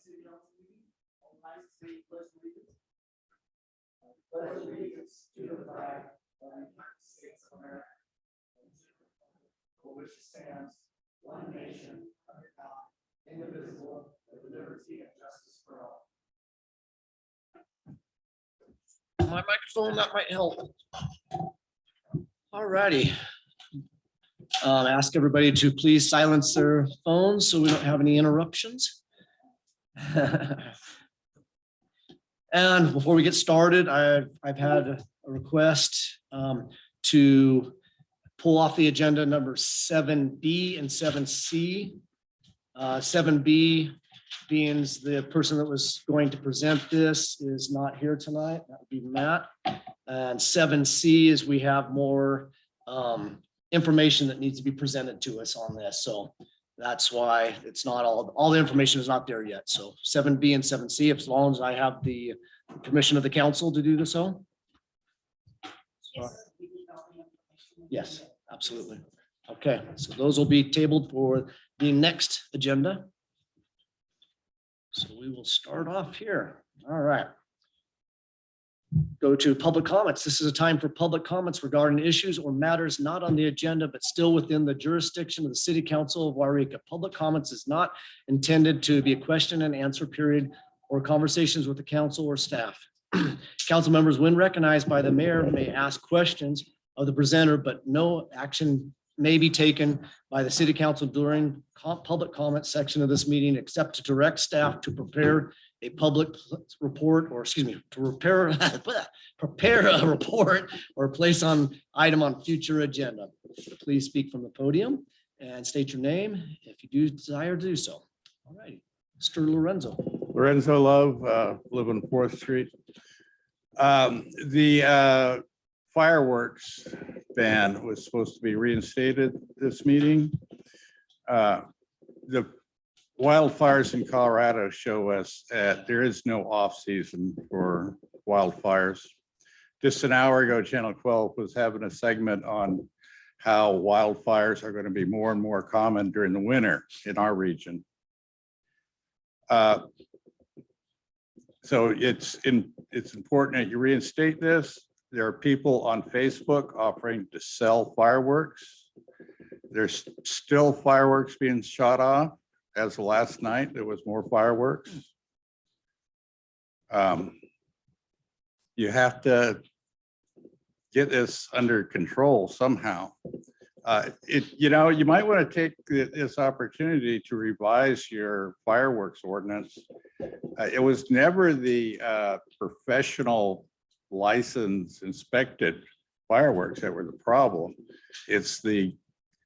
City Council meeting. All rise to say pledge allegiance. Pledge allegiance to the flag of the United States of America, for which it stands, one nation, under God, indivisible, with liberty and justice for all. My microphone, that might help. All righty. Ask everybody to please silence their phones so we don't have any interruptions. And before we get started, I've had a request to pull off the agenda number 7B and 7C. 7B being the person that was going to present this is not here tonight. That would be Matt. And 7C is we have more information that needs to be presented to us on this. So that's why it's not all the information is not there yet. So 7B and 7C, as long as I have the permission of the council to do this. So yes, absolutely. Okay, so those will be tabled for the next agenda. So we will start off here. All right. Go to public comments. This is a time for public comments regarding issues or matters not on the agenda, but still within the jurisdiction of the City Council of Yreka. Public comments is not intended to be a question and answer period or conversations with the council or staff. Council members, when recognized by the mayor, may ask questions of the presenter, but no action may be taken by the City Council during public comment section of this meeting, except to direct staff to prepare a public report, or excuse me, to prepare a report or place on item on future agenda. Please speak from the podium and state your name if you do desire to do so. All righty, Mr. Lorenzo. Lorenzo Love, live on 4th Street. The fireworks ban was supposed to be reinstated this meeting. The wildfires in Colorado show us that there is no off season for wildfires. Just an hour ago, Channel 12 was having a segment on how wildfires are going to be more and more common during the winter in our region. So it's important that you reinstate this. There are people on Facebook offering to sell fireworks. There's still fireworks being shot off. As of last night, there was more fireworks. You have to get this under control somehow. You might want to take this opportunity to revise your fireworks ordinance. It was never the professional license inspected fireworks that were the problem. It's the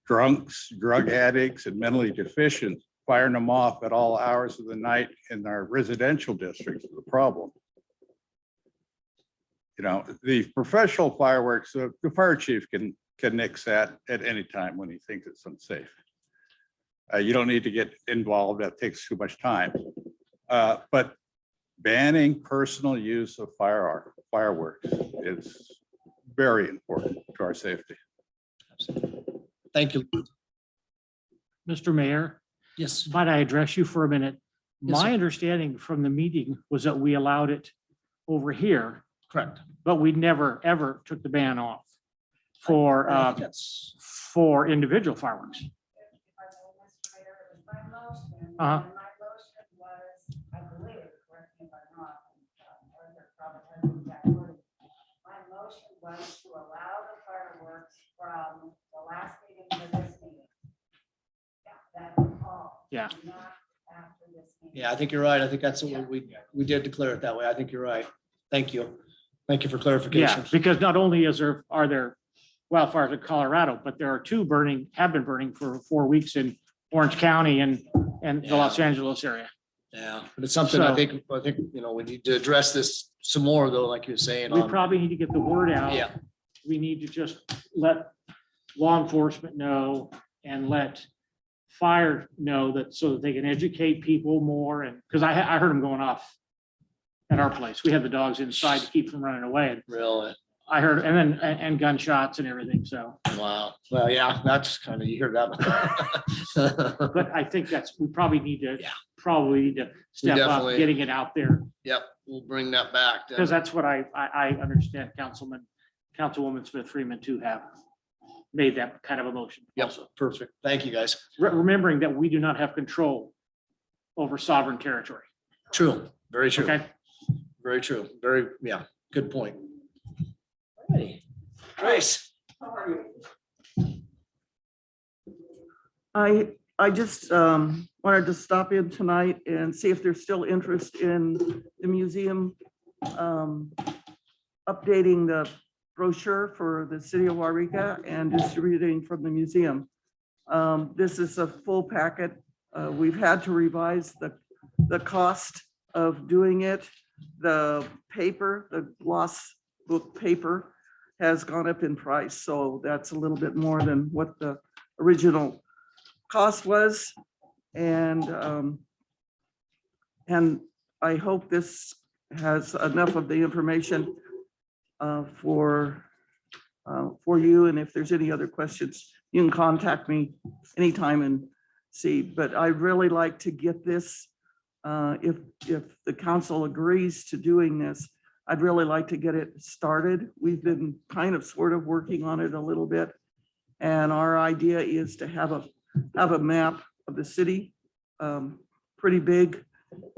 drunks, drug addicts, and mentally deficient firing them off at all hours of the night in our residential districts is the problem. You know, the professional fireworks, the fire chief can nix that at any time when he thinks it's unsafe. You don't need to get involved. That takes too much time. But banning personal use of fireworks is very important to our safety. Thank you. Mr. Mayor, Yes. might I address you for a minute? Yes, sir. My understanding from the meeting was that we allowed it over here, Correct. but we never, ever took the ban off for Yes. for individual fireworks. Uh-huh. My motion was, I believe, correct me if I'm wrong, Arthur probably has the exact wording. My motion was to allow the fireworks from the last meeting to this meeting. Yeah, that was all. Yeah. Not after this meeting. Yeah, I think you're right. I think that's what we did declare it that way. I think you're right. Thank you. Thank you for Yeah, clarification. because not only are there wildfires in Colorado, but there are two have been burning for 4 weeks in Orange County and the Los Angeles area. Yeah, but it's something I think, we need to address this some more though, like you're saying. We probably need to get the word out. Yeah, We need to just let law enforcement know and let fire know that so that they can educate people more. And because I heard them going off at our place. We had the dogs inside to keep from running away. And really. I heard, and gunshots and everything. So, Wow. Well, yeah, that's kind of, you hear that. but I think we probably need to Yeah. probably need to step up, definitely- getting it out there. Yep, we'll bring that back. Because that's what I understand Councilwoman Smith Freeman to have made that kind of a motion. Yep, Also, perfect. Thank you, guys. Remembering that we do not have control over sovereign territory. True, very true. Okay. Very true. Very, yeah, good point. Alrighty. Grace. I just wanted to stop in tonight and see if there's still interest in the museum updating the brochure for the city of Yreka and distributing from the museum. This is a full packet. We've had to revise the cost of doing it. The paper, the gloss book paper has gone up in price, so that's a little bit more than what the original cost was. And I hope this has enough of the information for you. And if there's any other questions, you can contact me anytime and see. But I'd really like to get this, if the council agrees to doing this, I'd really like to get it started. We've been kind of sort of working on it a little bit. And our idea is to have a map of the city, pretty big,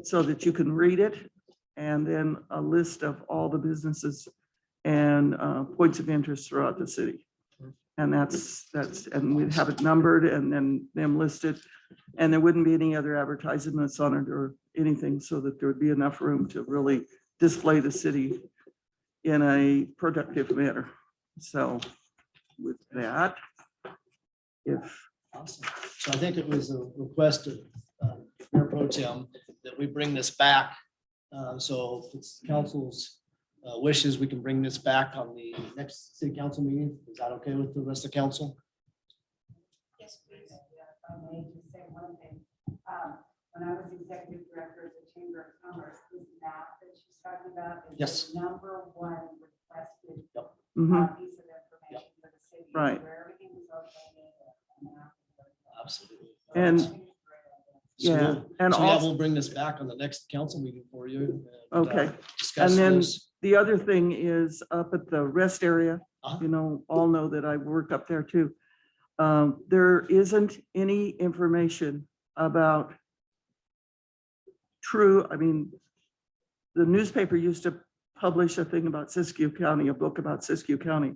so that you can read it. And then a list of all the businesses and points of interest throughout the city. And and we'd have it numbered and then them listed. And there wouldn't be any other advertisements on it or anything, so that there would be enough room to really display the city in a productive manner. So with that, Awesome. So I think it was a request of Mayor Pro Tem that we bring this back. So if it's council's wishes, we can bring this back on the next city council meeting. Is that okay with the rest of council? Yes, please. If I may just say one thing. When I was executive director of the Chamber of Commerce, this map that she's talking about is Yes. the #1 requested mhm, piece of information for the city. Right. Where everything is located. Absolutely. And- So I think it's a great idea. So yeah, we'll- and so yeah, also, we'll bring this back on the next council meeting for you. Okay. Discuss And then- this. the other thing is up at the rest area, Uh-huh. you know, all know that I work up there too. There isn't any information about I mean, the newspaper used to publish a thing about Siskiyou County, a book about Siskiyou County.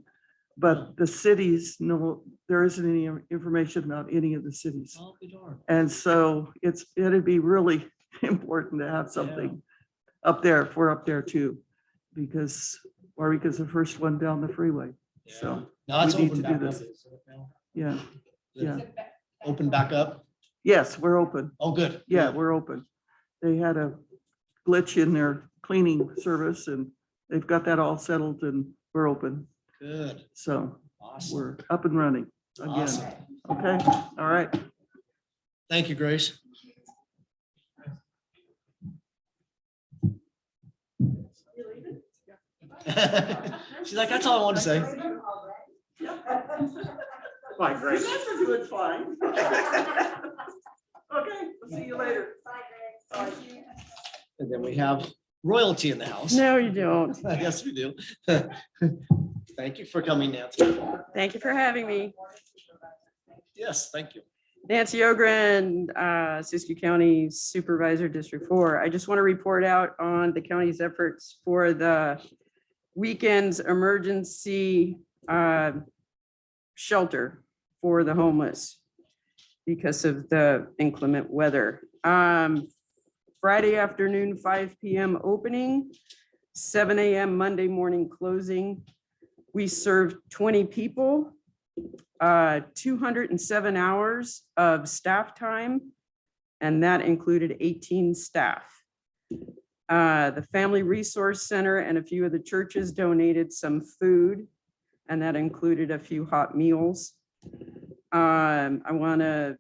But the cities, no, there isn't any information about any of the cities. I'll be darned. And so it'd be really important to have something up there, if we're up there too, because Yreka's the first one down the freeway. Yeah. So, Now it's we need open to do back up. this. Is it now? yeah, Is it yeah. Open back up? Yes, we're open. Oh, good. Yeah, good. we're open. They had a glitch in their cleaning service and they've got that all settled and we're open. Good. So Awesome. we're up and running again. Awesome. Okay, all right. Thank you, Grace. She's like, that's all I want to say. Bye, You Grace. guys are doing fine. Okay, we'll see you later. And then we have royalty in the house. No, you don't. Yes, we do. Thank you for coming, Nancy. Thank you for having me. Yes, thank you. Nancy Ogren, Siskiyou County Supervisor, District 4. I just want to report out on the county's efforts for the weekend's emergency shelter for the homeless because of the inclement weather. Friday afternoon, 5 p.m. opening, 7 a.m. Monday morning closing. We served 20 people, 207 hours of staff time, and that included 18 staff. The Family Resource Center and a few of the churches donated some food, and that included a few hot meals. I want to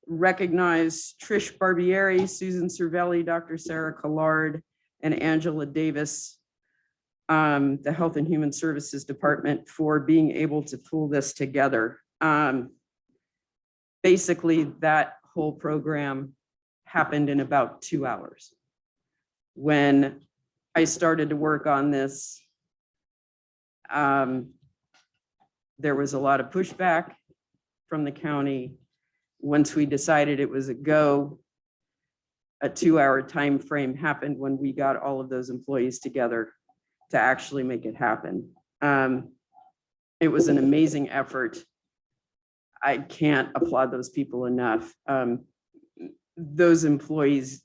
recognize Trish Barbieri, Susan Cervelli, Dr. Sarah Collard, and Angela Davis, the Health and Human Services Department, for being able to pull this together. Basically, that whole program happened in about 2 hours. When I started to work on this, there was a lot of pushback from the county. Once we decided it was a go, a 2-hour time frame happened when we got all of those employees together to actually make it happen. It was an amazing effort. I can't applaud those people enough. Those employees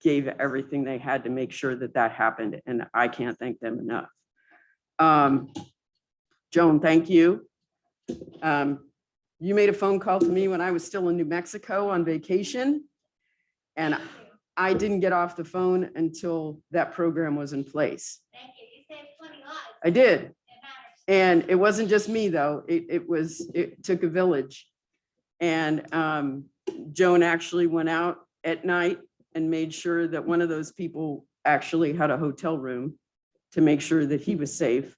gave everything they had to make sure that that happened, and I can't thank them enough. Joan, thank you. You made a phone call to me when I was still in New Mexico on vacation, and I didn't get off the phone until that program was in place. Thank you. You saved 20 lives. I did. It matters. And it wasn't just me, though. It took a village. And Joan actually went out at night and made sure that one of those people actually had a hotel room to make sure that he was safe.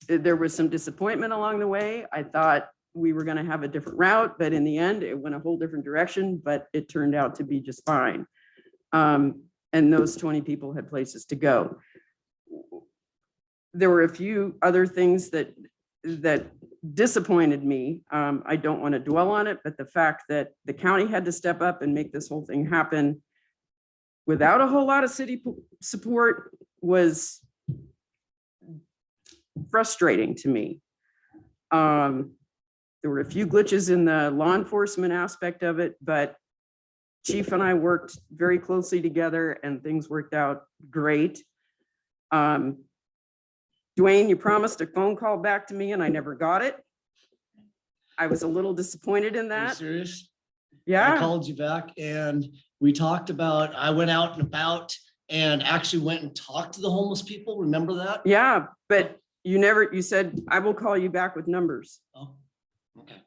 There was some disappointment along the way. I thought we were going to have a different route, but in the end, it went a whole different direction, but it turned out to be just fine. And those 20 people had places to go. There were a few other things that disappointed me. I don't want to dwell on it, but the fact that the county had to step up and make this whole thing happen without a whole lot of city support was frustrating to me. There were a few glitches in the law enforcement aspect of it, but Chief and I worked very closely together and things worked out great. Dwayne, you promised a phone call back to me and I never got it. I was a little disappointed in Are you that. serious? I Yeah, called you back and we talked about, I went out and about and actually went and talked to the homeless people. Remember that? yeah, but you said, I will call you back with numbers. Oh, okay.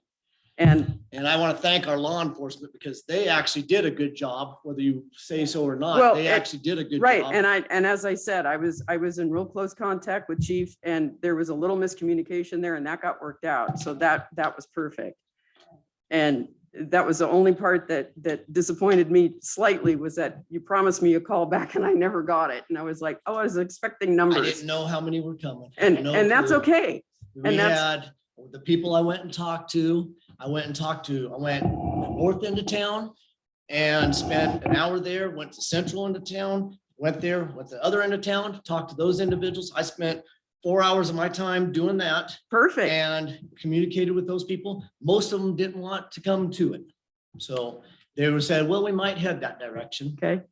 And And I want to thank our law enforcement because they actually did a good job, whether you say so or not. Well, They actually did a good right, job. and as I said, I was in real close contact with Chief and there was a little miscommunication there and that got worked out. So that was perfect. And that was the only part that disappointed me slightly was that you promised me a call back and I never got it. And I was like, oh, I was expecting I numbers. didn't know how many were coming. And No that's clue. okay. We and that's- had the people I went and talked to, I went north into town and spent an hour there, went to central end of town, went the other end of town, talked to those individuals. I spent 4 hours of my time doing that Perfect. and communicated with those people. Most of them didn't want to come to it. So they were saying, well, we might head that direction. Okay.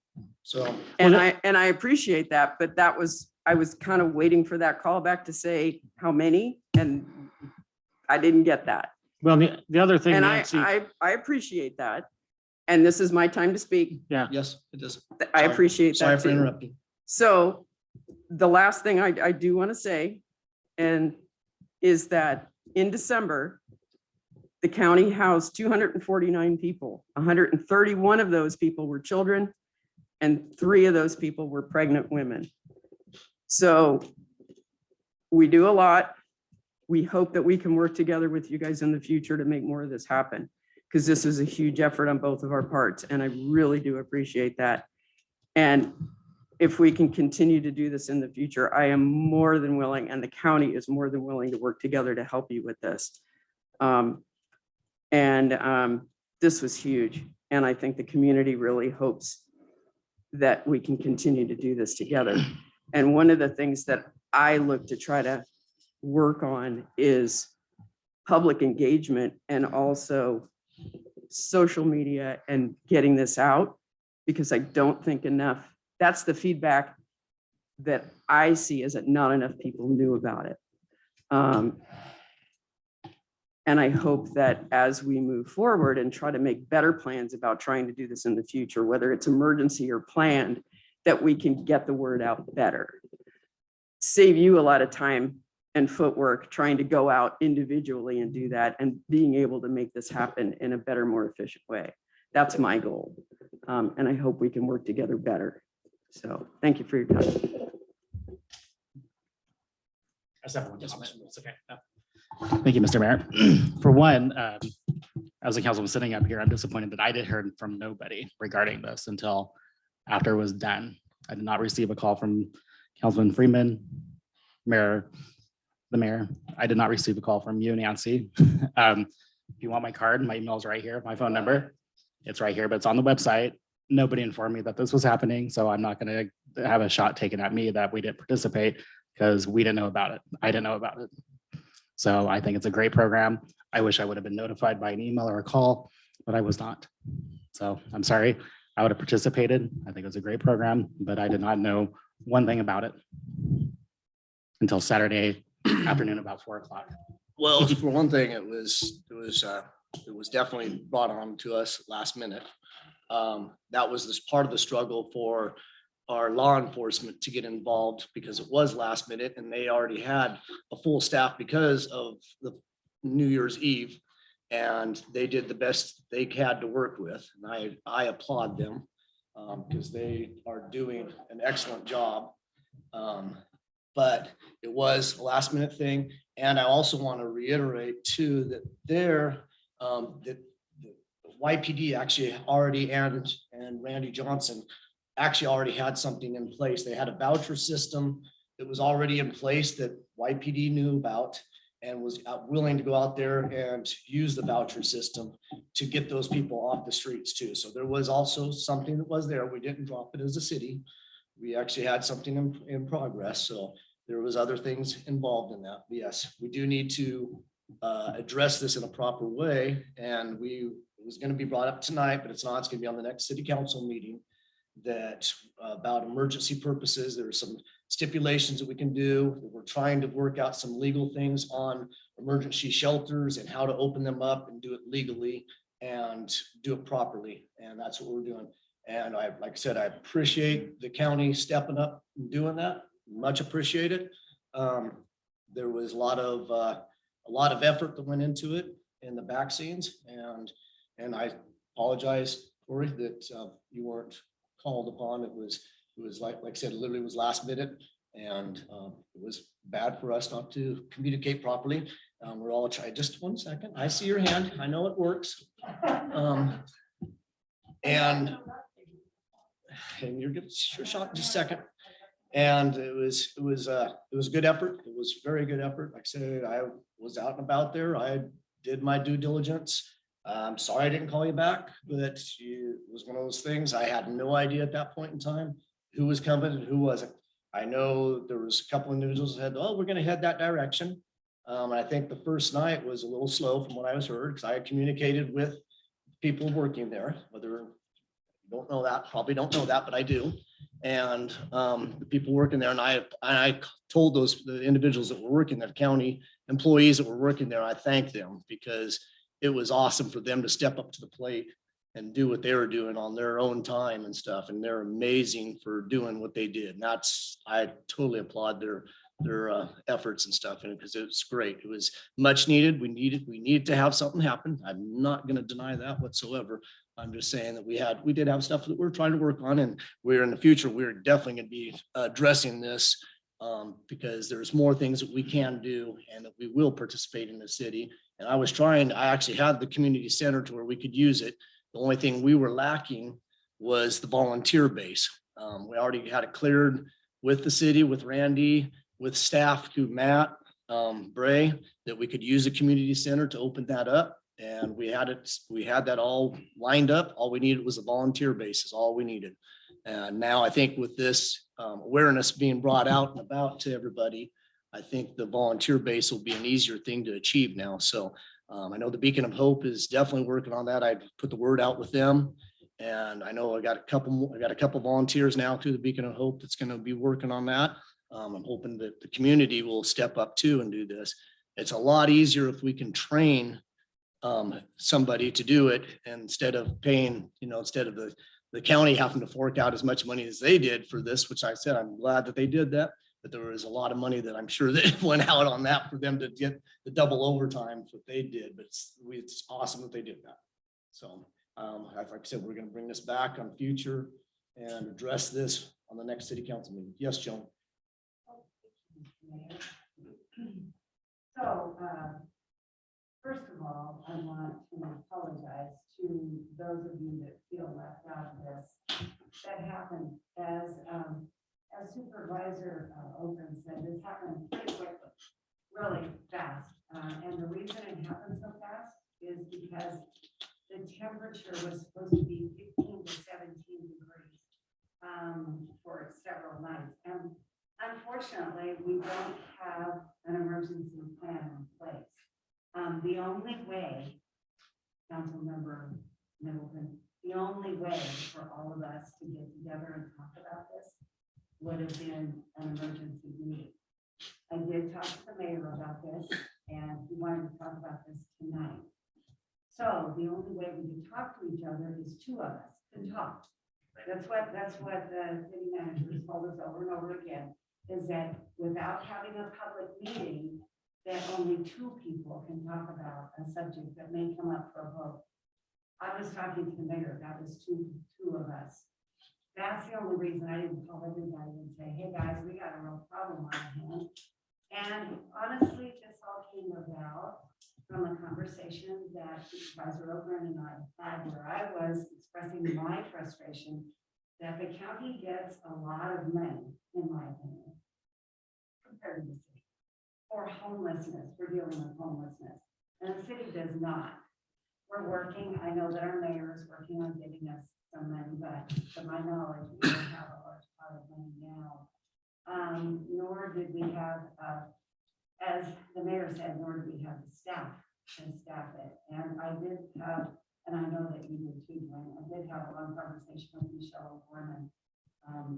So. And I appreciate that, but I was kind of waiting for that call back to say how many, and I didn't get that. Well, the other thing, And Nancy, I appreciate that. And this is my time to speak. Yes, it is. I Sorry. appreciate Sorry that for too. interrupting. So the last thing I do want to say, and is that in December, the county housed 249 people. 131 of those people were children, and 3 of those people were pregnant women. So we do a lot. We hope that we can work together with you guys in the future to make more of this happen, because this is a huge effort on both of our parts, and I really do appreciate that. And if we can continue to do this in the future, I am more than willing, and the county is more than willing to work together to help you with this. This was huge, and I think the community really hopes that we can continue to do this together. And one of the things that I look to try to work on is public engagement and also social media and getting this out, because I don't think enough, that's the feedback that I see, is that not enough people knew about it. And I hope that as we move forward and try to make better plans about trying to do this in the future, whether it's emergency or planned, that we can get the word out better. Save you a lot of time and footwork trying to go out individually and do that, and being able to make this happen in a better, more efficient way. That's my goal. And I hope we can work together better. So thank you for your time. I just have one comment. It's okay. Thank you, Mr. Mayor. For one, I as a councilman sitting up here, I'm disappointed that I did hear from nobody regarding this until after it was done. I did not receive a call from Councilman Freeman, the mayor. I did not receive a call from you, Nancy. If you want my card, my email's right here, my phone number. It's right here, but it's on the website. Nobody informed me that this was happening, so I'm not gonna have a shot taken at me that we didn't participate because we didn't know about it. I didn't know about it. So I think it's a great program. I wish I would have been notified by an email or a call, but I was not. So I'm sorry. I would have participated. I think it was a great program, but I did not know one thing about it until Saturday afternoon about 4 o'clock. Well, for one thing, it was definitely brought on to us last minute. That was this part of the struggle for our law enforcement to get involved because it was last minute and they already had a full staff because of the New Year's Eve. And they did the best they had to work with. And I applaud them because they are doing an excellent job. But it was a last minute thing. And I also want to reiterate too, that that YPD actually already, and Randy Johnson actually already had something in place. They had a voucher system that was already in place that YPD knew about and was willing to go out there and use the voucher system to get those people off the streets too. So there was also something that was there. We didn't drop it as a city. We actually had something in progress. So there was other things involved in that. But yes, we do need to address this in a proper way. And it was going to be brought up tonight, but it's not. It's going to be on the next city council meeting that about emergency purposes. There are some stipulations that we can do. We're trying to work out some legal things on emergency shelters and how to open them up and do it legally and do it properly. And that's what we're doing. And like I said, I appreciate the county stepping up and doing that. Much appreciated. There was a lot of effort that went into it in the back scenes, and I apologize, Corey, that you weren't called upon. It was like I said, literally was last minute, and it was bad for us not to communicate properly. We're all trying. Just 1 second. I see your hand. I know it works. And you're good. Sure shot in just a second. And it was good effort. It was very good effort. Like I said, I was out and about there. I did my due diligence. I'm sorry I didn't call you back, but it was one of those things. I had no idea at that point in time who was coming and who wasn't. I know there was a couple of individuals that said, "Oh, we're going to head that direction." And I think the first night was a little slow from what I was heard, because I had communicated with people working there, whether you don't know that, probably don't know that, but I do. And the people working there, and I told the individuals that were working there, county employees that were working there, I thanked them because it was awesome for them to step up to the plate and do what they were doing on their own time and stuff. And they're amazing for doing what they did. And I totally applaud their efforts and stuff, and because it's great. It was much needed. We needed to have something happen. I'm not going to deny that whatsoever. I'm just saying that we did have stuff that we're trying to work on, and we're in the future, we're definitely going to be addressing this because there's more things that we can do and that we will participate in the city. And I actually had the community center to where we could use it. The only thing we were lacking was the volunteer base. We already had it cleared with the city, with Randy, with staff through Matt Bray, that we could use the community center to open that up. And we had that all lined up. All we needed was a volunteer base is all we needed. And now I think with this awareness being brought out and about to everybody, I think the volunteer base will be an easier thing to achieve now. So I know the Beacon of Hope is definitely working on that. I put the word out with them. And I know I got a couple volunteers now through the Beacon of Hope that's going to be working on that. I'm hoping that the community will step up too and do this. It's a lot easier if we can train somebody to do it instead of paying, instead of the county having to fork out as much money as they did for this, which I said, I'm glad that they did that, but there was a lot of money that I'm sure that went out on that for them to get the double overtime what they did, but it's awesome that they did that. So like I said, we're going to bring this back on future and address this on the next city council meeting. Yes, Joan. So, first of all, I want to apologize apologize to those of you that feel left out of this. That happened as Supervisor Open said, this happened pretty quickly, really fast. And the reason it happened so fast is because the temperature was supposed to be 15 to 17 degrees for several nights. And unfortunately, we don't have an emergency plan in place. The only way, Councilmember Middleton, the only way for all of us to get together and talk about this would have been an emergency meeting. I did talk to the mayor about this, and he wanted to talk about this tonight. So the only way we can talk to each other is two of us can talk. That's what the city manager has told us over and over again, is that without having a public meeting, that only two people can talk about a subject that may come up for a vote. I was talking to the mayor, that was two of us. That's the only reason I didn't call everybody and say, hey guys, we got a real problem on our hands. And honestly, this all came about from a conversation that Supervisor Oberon and I had, where I was expressing my frustration that the county gets a lot of money, in my opinion, compared to the city, for homelessness, for dealing with homelessness. And the city does not. We're working, I know that our mayor is working on getting us some money, but to my knowledge, we don't have a large pot of money now. Nor did we have, as the mayor said, nor did we have the staff to staff it. And I did have, and I know that you did too, Dwayne, I did have a long conversation with Michelle O'Gorman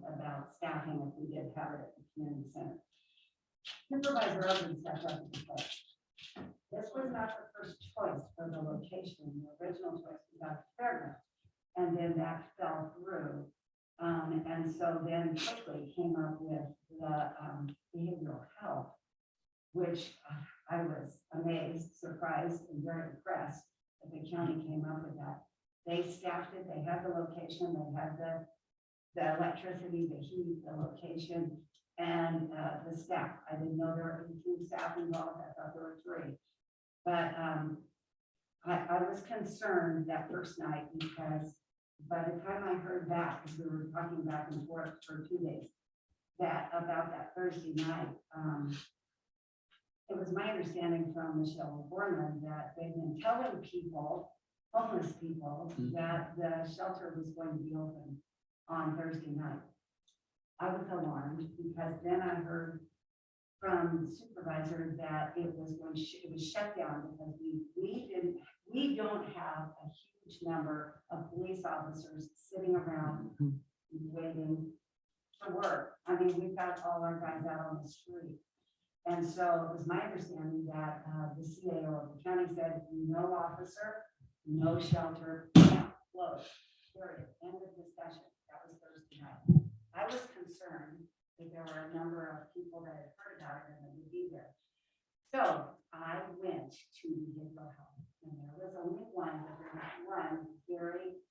about staffing if we did have it at the community center. Supervisor Oden stepped up and said, this was not the first choice for the location. The original choice was at the fairgrounds. And then that fell through. And so then quickly came up with the behavioral health, which I was amazed, surprised, and very impressed that the county came up with that. They staffed it, they had the location, they had the electricity, the heat, the location, and the staff. I didn't know there were 18 staff involved, I thought there were 3. But I was concerned that first night because by the time I heard back, because we were talking back and forth for 2 days, that about that Thursday night, it was my understanding from Michelle O'Gorman that they've been telling people, homeless people, that the shelter was going to be open on Thursday night. I was alarmed because then I heard from the supervisor that it was shut down because we don't have a huge number of police officers sitting around waiting for work. I mean, we've got all our guys out on the street. And so it was my understanding that the CAO of the county said, no officer, no shelter, closed, period, end of discussion. That was Thursday night. I was concerned that there were a number of people that had heard about it and that would be there. So I went to behavioral health, and there was only one, but there was one very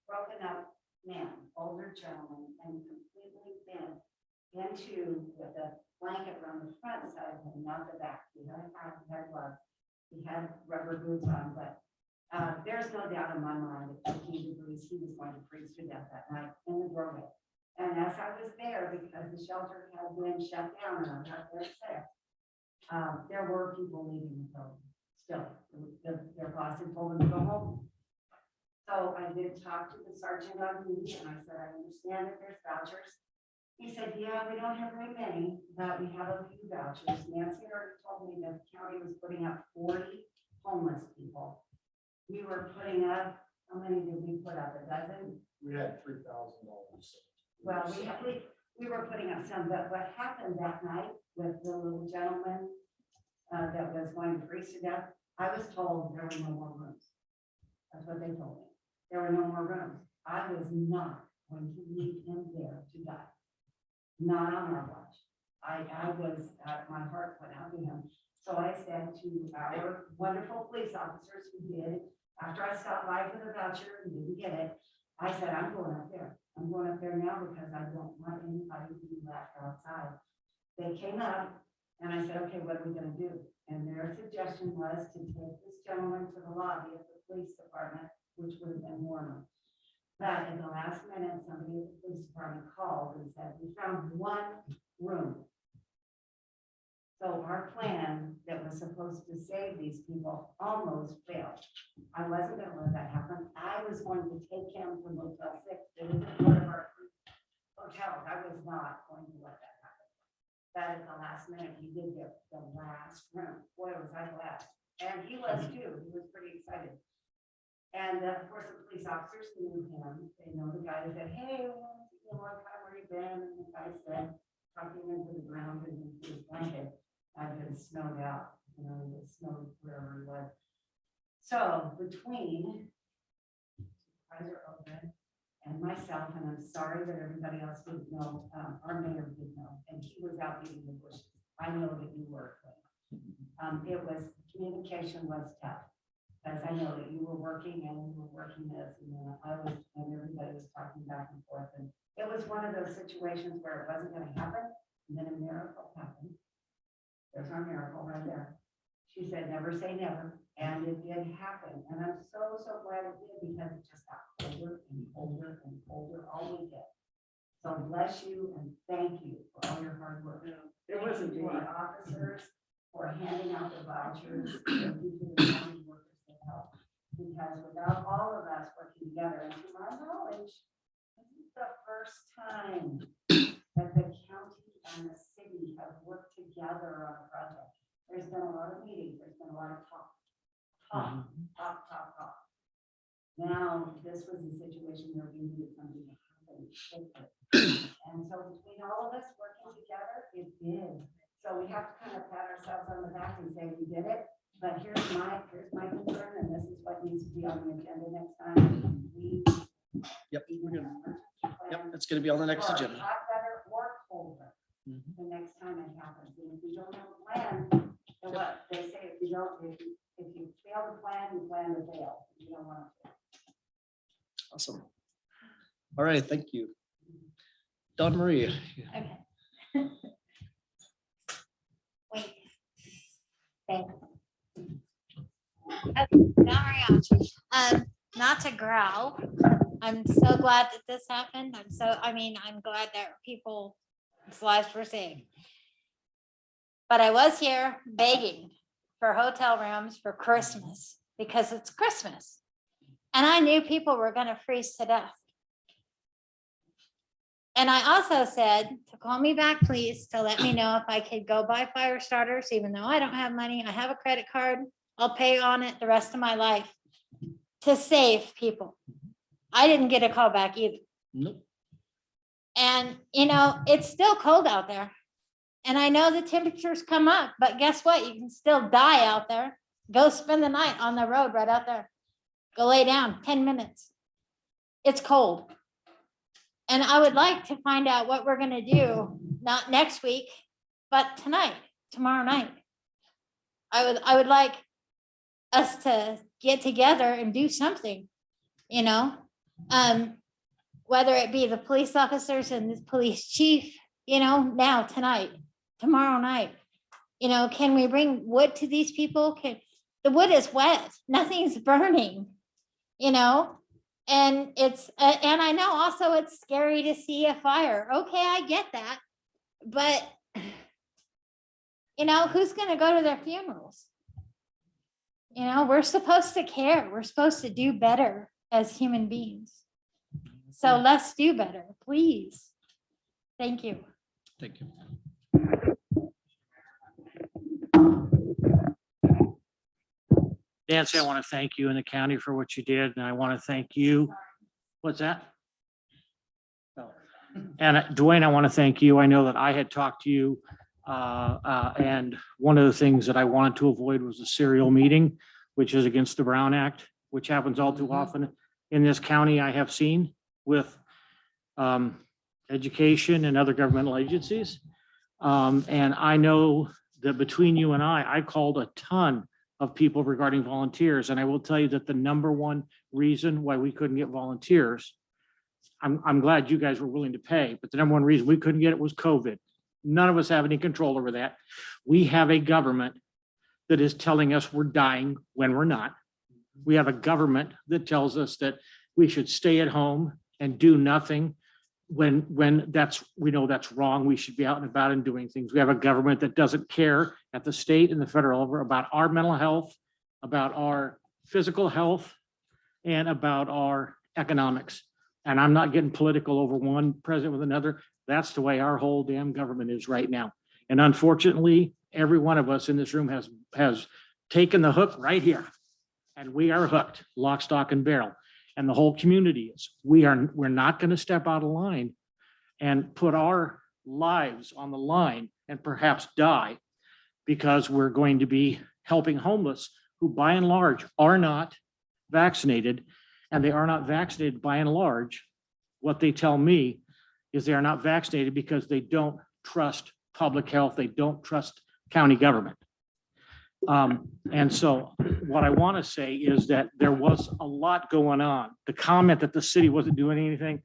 broken up man, older gentleman, and completely bent into with a blanket around the front side of him, not the back. He had a hat, he had gloves, he had rubber boots on, but there's no doubt in my mind at 15 degrees, he was going to freeze to death that night in the doorway. And as I was there, because the shelter had been shut down and I got there sick, there were people leaving the building still. Their boss had told them to go home. So I did talk to the sergeant on duty and I said, I understand that there's vouchers. He said, yeah, we don't have very many, but we have a few vouchers. Nancy already told me that the county was putting up 40 homeless people. We were putting up, how many did we put up? A dozen? We had $3,000. Well, we were putting up some, but what happened that night with the little gentleman that was going to freeze to death, I was told there were no more rooms. That's what they told me. There were no more rooms. I was not going to leave him there to die. Not on our watch. I was, my heart went out to him. So I said to our wonderful police officers who did, after I stopped by for the voucher and didn't get it, I said, I'm going up there. I'm going up there now because I don't want anybody to be left outside. They came up And I said, okay, what are we gonna do? And their suggestion was to take this gentleman to the lobby of the police department, which would have been warmer. But in the last minute, somebody at the police department called and said, we found one room. So our plan that was supposed to save these people almost failed. I wasn't gonna let that happen. I was going to take him to Motel 6. It was one of our hotels. I was not going to let that happen. That at the last minute, he did get the last room. Boy, was I glad. And he was too. He was pretty excited. And of course, the police officers knew him. They know the guy that said, hey, one time where you been? And the guy said, tucking into the ground and into his blanket. I've been snowed out, you know, it snowed wherever he was. So between Kaiser Open and myself, and I'm sorry that everybody else didn't know, our mayor did know, and he was out beating the bushes. I know that you were. It was, communication was tough. As I know that you were working and you were working this, and then I was, and everybody was talking back and forth. And it was one of those situations where it wasn't gonna happen, and then a miracle happened. There's our miracle right there. She said, never say never, and it did happen. And I'm so, so glad it did, because it just got colder and colder and colder all weekend. So bless you and thank you for all your hard work. It wasn't To our officers for handing out the vouchers, and to the county workers that help. Because without all of us working together, and to my knowledge, this is the first time that the county and the city have worked together on a project. There's been a lot of meetings, there's been a lot of talk. Now, this was a situation where we needed something to happen quickly. And so between all of us working together, it did. So we have to kind of pat ourselves on the back and say we did it. But here's my concern, and this is what needs to be on the agenda next time. Yep, we're good. Yep, it's gonna be on the next agenda. Hot, better, or colder. Mhm. The next time it happens. And if you don't have a plan, then what they say, if you fail to plan, you plan to fail. You don't want to. Awesome. All right, thank you. Don Marie. Okay. Wait. Thanks. Okay, not very much. Not to growl. I'm so glad that this happened. I'm glad that people's lives were saved. But I was here begging for hotel rooms for Christmas because it's Christmas. And I knew people were gonna freeze to death. And I also said to call me back, please, to let me know if I could go buy fire starters, even though I don't have money. I have a credit card. I'll pay on it the rest of my life to save people. I didn't get a call back either. Nope. And, it's still cold out there. And I know the temperatures come up, but guess what? You can still die out there. Go spend the night on the road right out there. Go lay down 10 minutes. It's cold. And I would like to find out what we're gonna do, not next week, but tonight, tomorrow night. I would like us to get together and do something, whether it be the police officers and the police chief, now, tonight, tomorrow night. Can we bring wood to these people? The wood is wet, nothing's burning, and and I know also it's scary to see a fire. Okay, I get that. But, who's gonna go to their funerals? We're supposed to care. We're supposed to do better as human beings. So let's do better, please. Thank you. Thank you. Nancy, I want to thank you and the county for what you did, and I want to thank you. What's that? Oh. And Dwayne, I want to thank you. I know that I had talked to you, and one of the things that I wanted to avoid was a serial meeting, which is against the Brown Act, which happens all too often in this county, I have seen with education and other governmental agencies. And I know that between you and I called a ton of people regarding volunteers. And I will tell you that the number one reason why we couldn't get volunteers, I'm glad you guys were willing to pay, but the number one reason we couldn't get it was COVID. None of us have any control over that. We have a government that is telling us we're dying when we're not. We have a government that tells us that we should stay at home and do nothing when we know that's wrong. We should be out and about and doing things. We have a government that doesn't care at the state and the federal level about our mental health, about our physical health, and about our economics. And I'm not getting political over one president with another. That's the way our whole damn government is right now. And unfortunately, every one of us in this room has taken the hook right here. And we are hooked, lock, stock, and barrel. And the whole community is. We're not going to step out of line and put our lives on the line and perhaps die because we're going to be helping homeless who by and large are not vaccinated, and they are not vaccinated by and large. What they tell me is they are not vaccinated because they don't trust public health. They don't trust county government. And so what I want to say is that there was a lot going on. The comment that the city wasn't doing anything,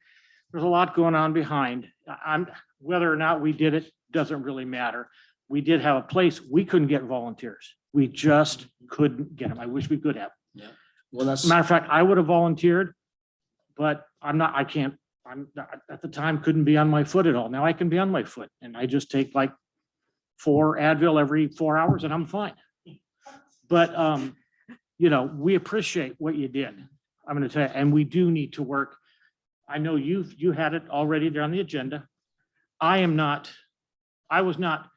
there's a lot going on behind. Whether or not we did it doesn't really matter. We did have a place. We couldn't get volunteers. We just couldn't get them. I wish we could have. Well, that's, Matter of fact, I would have volunteered, but I'm at the time couldn't be on my foot at all. Now I can be on my foot, and I just take like 4 Advil every 4 hours and I'm fine. But, we appreciate what you did. I'm going to tell you, and we do need to work. I know you had it already there on the agenda. I was not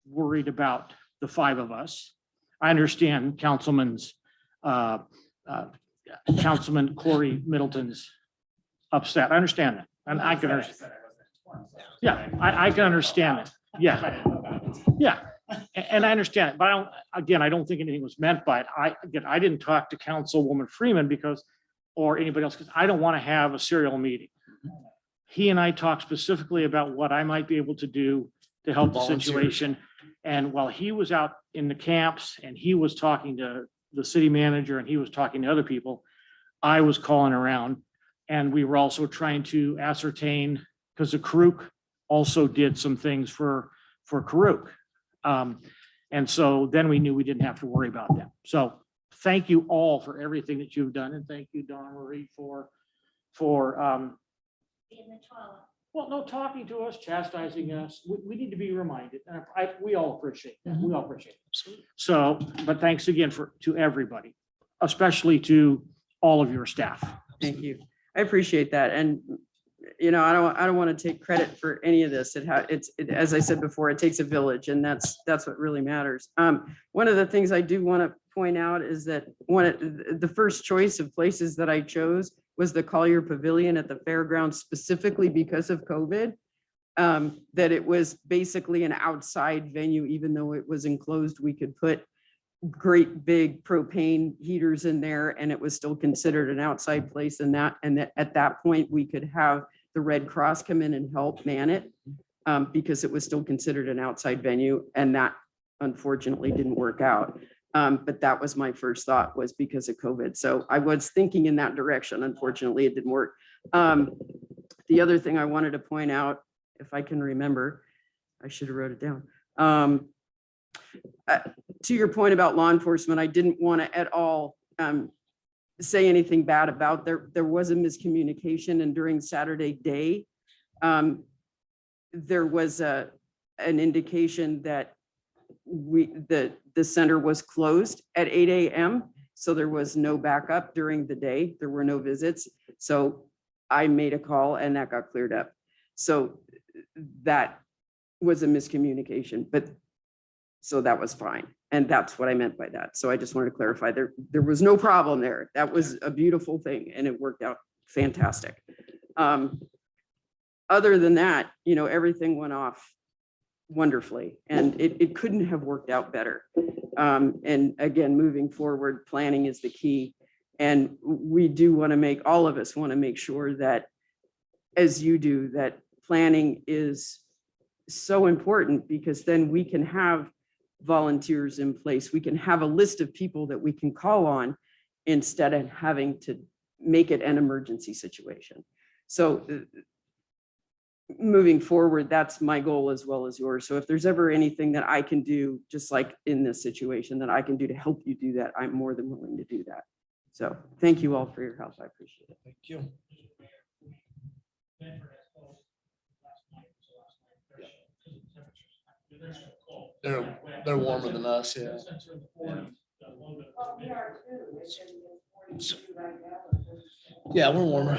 worried about the 5 of us. I understand Councilman Corey Middleton's upset. I understand that. And I can understand. Yeah, I can understand it. Yeah. Yeah. And I understand it, but I don't think anything was meant by it. I didn't talk to Councilwoman Freeman or anybody else, because I don't want to have a serial meeting. He and I talked specifically about what I might be able to do to help the Volunteers. situation. And while he was out in the camps and he was talking to the city manager and he was talking to other people, I was calling around, and we were also trying to ascertain, because the Karuk also did some things for Karuk. And so then we knew we didn't have to worry about them. So thank you all for everything that you've done. And thank you, Donna Marie, for talking to us, chastising us. We need to be reminded. And we all appreciate that. We all appreciate it. So, but thanks again to everybody, especially to all of your staff. Thank you. I appreciate that. And, I don't want to take credit for any of this. As I said before, it takes a village, and that's what really matters. One of the things I do want to point out is that the first choice of places that I chose was the Collier Pavilion at the fairgrounds, specifically because of COVID. That it was basically an outside venue. Even though it was enclosed, we could put great big propane heaters in there, and it was still considered an outside place. And that at that point, we could have the Red Cross come in and help man it, because it was still considered an outside venue. And that unfortunately didn't work out. But that was my first thought, was because of COVID. So I was thinking in that direction. Unfortunately, it didn't work. The other thing I wanted to point out, if I can remember, I should have wrote it down. To your point about law enforcement, I didn't want to at all say anything bad about there was a miscommunication, and during Saturday day, there was an indication that the center was closed at 8 a.m. So there was no backup during the day. There were no visits. So I made a call and that got cleared up. So that was a miscommunication, but so that was fine. And that's what I meant by that. So I just wanted to clarify there was no problem there. That was a beautiful thing and it worked out fantastic. Other than that, everything went off wonderfully, and it couldn't have worked out better. And again, moving forward, planning is the key. And we do want to all of us want to make sure that, as you do, that planning is so important, because then we can have volunteers in place. We can have a list of people that we can call on instead of having to make it an emergency situation. So moving forward, that's my goal as well as yours. So if there's ever anything that I can do, just like in this situation, that I can do to help you do that, I'm more than willing to do that. So thank you all for your help. I appreciate it. Thank you. They're warmer than us, yeah. Well, we are too. It's in the 42 right now. Yeah, we're warmer.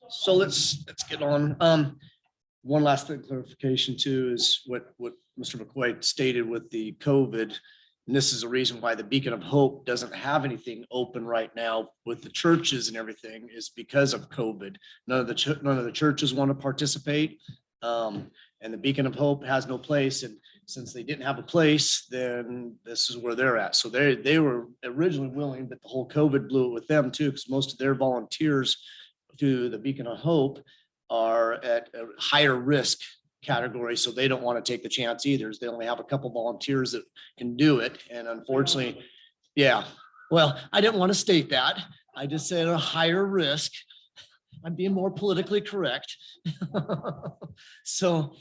So let's get on. One last thing, clarification too, is what Mr. McCoy stated with the COVID. And this is the reason why the Beacon of Hope doesn't have anything open right now with the churches and everything, is because of COVID. None of the churches want to participate. And the Beacon of Hope has no place. And since they didn't have a place, then this is where they're at. So they were originally willing, but the whole COVID blew it with them too, because most of their volunteers to the Beacon of Hope are at a higher risk category. So they don't want to take the chance either. They only have a couple volunteers that can do it. And unfortunately, yeah, well, I didn't want to state that. I just said a higher risk. I'm being more politically correct. So,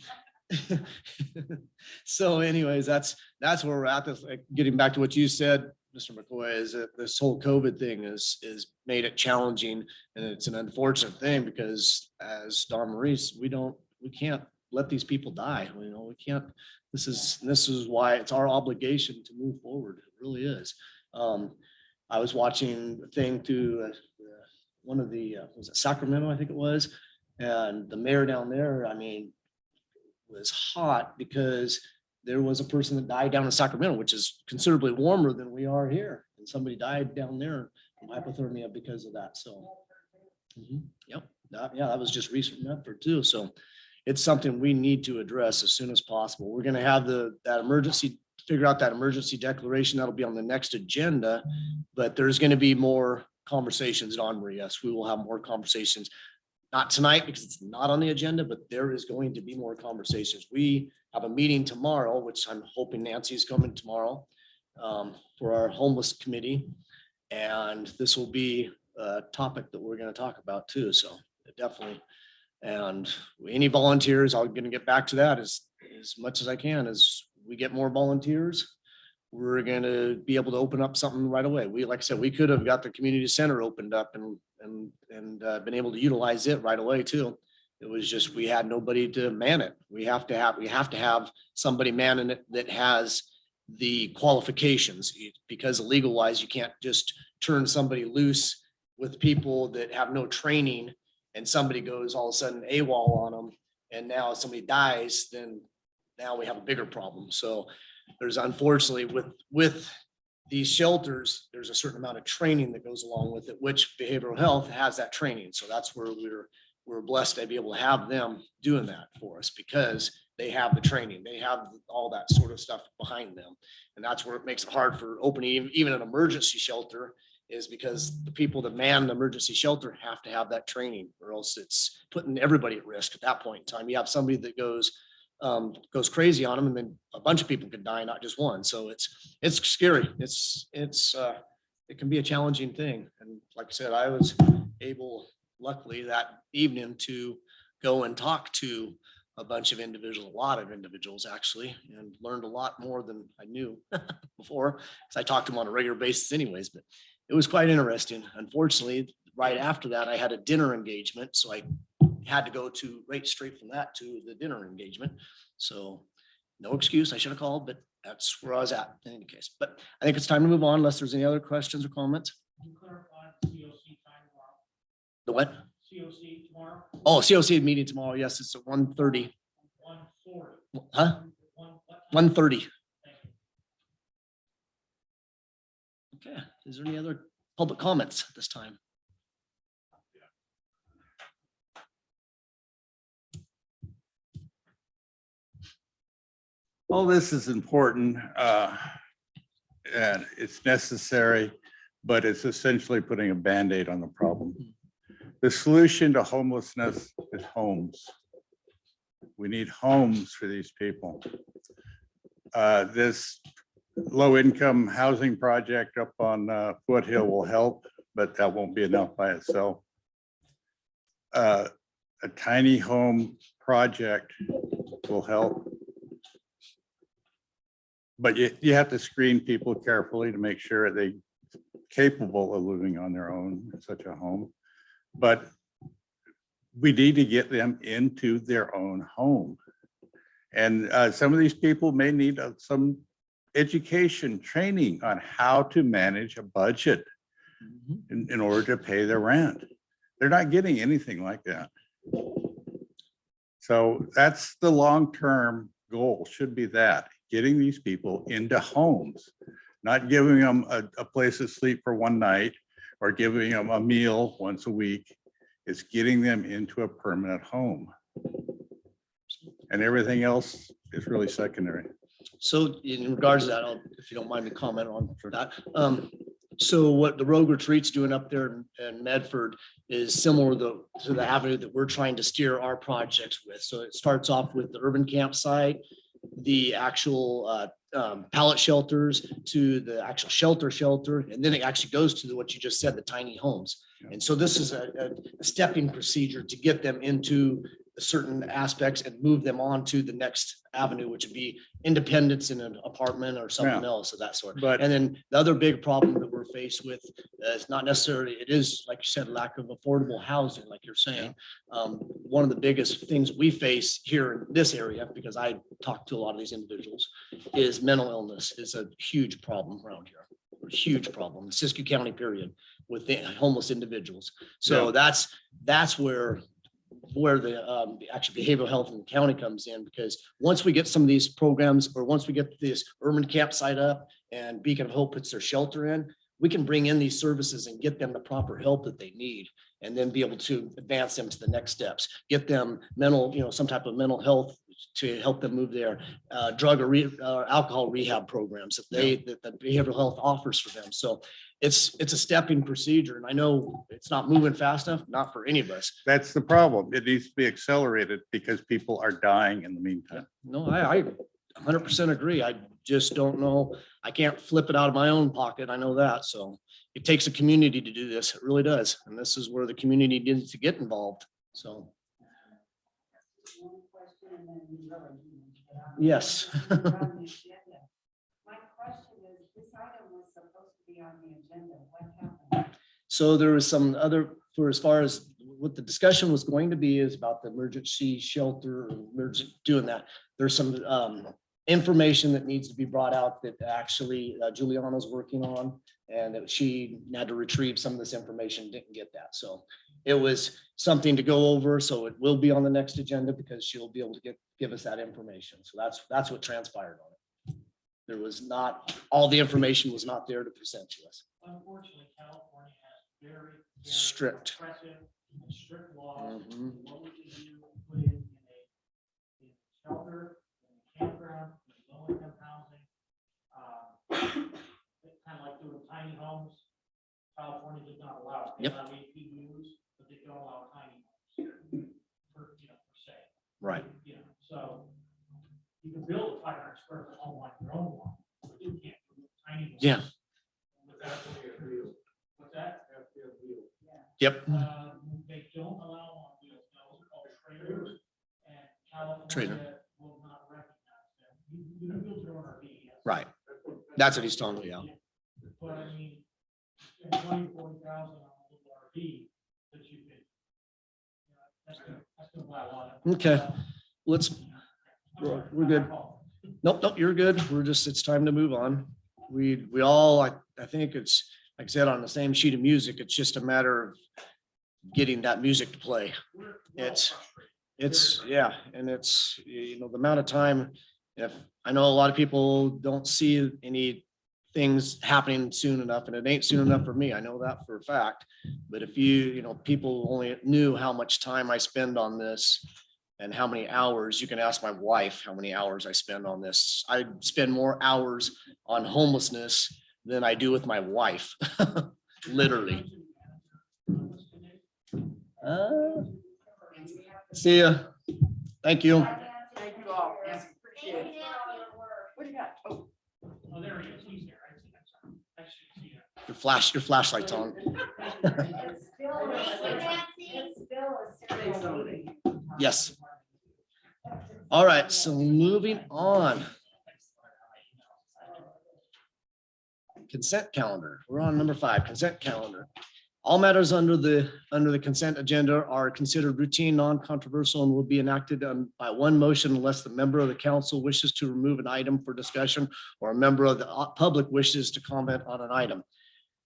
so anyways, that's where we're at. This, like, getting back to what you said, Mr. McCoy, is that this whole COVID thing is made it challenging, and it's an unfortunate thing because, as Don Maurice, we can't let these people die. You know, we can't. This is why it's our obligation to move forward. It really is. I was watching a thing through one of the was it Sacramento, I think it was, and the mayor down there, I mean, was hot because there was a person that died down in Sacramento, which is considerably warmer than we are here. And somebody died down there from hypothermia because of that. So, yep. That was just recent Medford too. So it's something we need to address as soon as possible. We're going to have figure out that emergency declaration. That'll be on the next agenda, but there's going to be more conversations on Marie. Yes, we will have more conversations. Not tonight because it's not on the agenda, but there is going to be more conversations. We have a meeting tomorrow, which I'm hoping Nancy's coming tomorrow for our homeless committee. And this will be a topic that we're going to talk about too. So definitely. And any volunteers, I'm going to get back to that as much as I can. As we get more volunteers, we're going to be able to open up something right away. Like I said, we could have got the community center opened up and been able to utilize it right away too. It was just, we had nobody to man it. We have to have somebody manning it that has the qualifications, because legal wise, you can't just turn somebody loose with people that have no training and somebody goes all of a sudden AWOL on them. And now if somebody dies, then now we have a bigger problem. So there's unfortunately with these shelters, there's a certain amount of training that goes along with it, which behavioral health has that training. So that's where we're blessed to be able to have them doing that for us, because they have the training, they have all that sort of stuff behind them. And that's where it makes it hard for opening even an emergency shelter, is because the people that man the emergency shelter have to have that training, or else it's putting everybody at risk at that point in time. You have somebody that goes crazy on them, and then a bunch of people could die, not just one. So it's scary. It can be a challenging thing. And like I said, I was able, luckily that evening, to go and talk to a lot of individuals actually, and learned a lot more than I knew before, because I talked to them on a regular basis anyways, but it was quite interesting. Unfortunately, right after that, I had a dinner engagement, so I had to go right straight from that to the dinner engagement. So no excuse, I should have called, but that's where I was at in any case. But I think it's time to move on unless there's any other questions or comments. The what? COC tomorrow? Oh, COC meeting tomorrow. Yes, it's at 1:30. 1:40. Huh? 1:30. Okay, is there any other public comments at this time? All this is important and it's necessary, but it's essentially putting a Band-Aid on the problem. The solution to homelessness is homes. We need homes for these people. This low-income housing project up on Foothill will help, but that won't be enough by itself. A tiny home project will help. But you have to screen people carefully to make sure they're capable of living on their own in such a home. But we need to get them into their own home. And some of these people may need some education training on how to manage a budget in order to pay their rent. They're not getting anything like that. So that's the long-term goal, should be that, getting these people into homes, not giving them a place to sleep for one night or giving them a meal once a week. It's getting them into a permanent home. And everything else is really secondary. So in regards to that, if you don't mind me comment on that. So what the Rogue Retreat's doing up there in Medford is similar to the avenue that we're trying to steer our projects with. So it starts off with the urban campsite, the actual pallet shelters to the actual shelter, and then it actually goes to what you just said, the tiny homes. And so this is a stepping procedure to get them into certain aspects and move them on to the next avenue, which would be independence in an apartment or something Yeah. else of that sort. But- And then the other big problem that we're faced with is not necessarily, it is, like you said, lack of affordable housing, like you're saying. One of the biggest things we face here in this area, because I talk to a lot of these individuals, is mental illness is a huge problem around here. Huge problem, Siskiyou County period, with the homeless individuals. So that's where the actual behavioral health in the county comes in, because once we get some of these programs, or once we get this urban campsite up and Beacon of Hope puts their shelter in, we can bring in these services and get them the proper help that they need, and then be able to advance them to the next steps, get them mental, some type of mental health to help them move their drug or alcohol rehab programs that the behavioral health offers for them. So it's a stepping procedure, and I know it's not moving fast enough, not for any of us. That's the problem. It needs to be accelerated because people are dying in the meantime. No, I 100% agree. I just don't know. I can't flip it out of my own pocket. I know that. So it takes a community to do this. It really does. And this is where the community needs to get involved. So, One question and then you really need to get on. yes. You're on the agenda. My question is, this item was supposed to be on the agenda. What happened? So there was some other, for as far as what the discussion was going to be is about the emergency shelter, doing that. There's some information that needs to be brought out that actually Juliana's working on, and that she had to retrieve some of this information, didn't get that. So it was something to go over. So it will be on the next agenda because she'll be able to give us that information. So that's what transpired on it. There was not, all the information was not there to present to us. Unfortunately, California has very Strict. oppressive and strict laws. Mhm. What we can do, put in a shelter, in a campground, in low-income housing. Kind of like doing tiny homes. California does not allow. They Yep. allow APUs, but they don't allow tiny homes. Per se. Right. So you can build a 500 square foot home like your own one, but you can't do tiny homes. Yeah. Without what's that? Yep. They don't allow on wheels, those are called trailers, and Trailer. California will not recognize them. You can build your own RV. Yes. Right. That's what he's telling me, yeah. But I mean, 20,000-40,000 on a little RV that you could, that's gonna buy a lot of. Okay. We're good. Nope, you're good. It's time to move on. We all, I think it's, like I said, on the same sheet of music. It's just a matter of getting that music to play. It's, yeah, and it's, the amount of time, if, I know a lot of people don't see any things happening soon enough, and it ain't soon enough for me. I know that for a fact. But if people only knew how much time I spend on this and how many hours, you can ask my wife how many hours I spend on this. I spend more hours on homelessness than I do with my wife, literally. See ya. Thank you. Thank you all. Yes, appreciate it. What do you got? Oh, Oh, there he is. He's there. I see that. Your flashlight's on. It's still a ceremony. Yes. All right, so moving on. Consent calendar. We're on number 5, consent calendar. All matters under the consent agenda are considered routine, non-controversial, and will be enacted by one motion unless the member of the council wishes to remove an item for discussion or a member of the public wishes to comment on an item.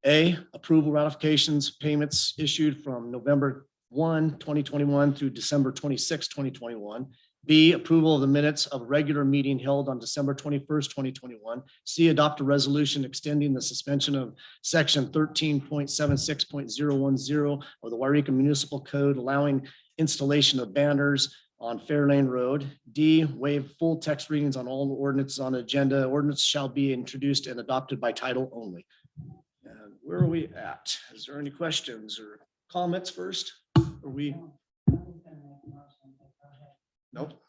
A, approval ratifications payments issued from November 1, 2021 through December 26, 2021. B, approval of the minutes of a regular meeting held on December 21st, 2021. C, adopt a resolution extending the suspension of section 13.76.010 of the Yreka Municipal Code, allowing installation of banners on Fairlane Road. D, waive full text readings on all ordinances on the agenda. Ordinance shall be introduced and adopted by title only. And where are we at? Is there any questions or comments first? Are we? Nope.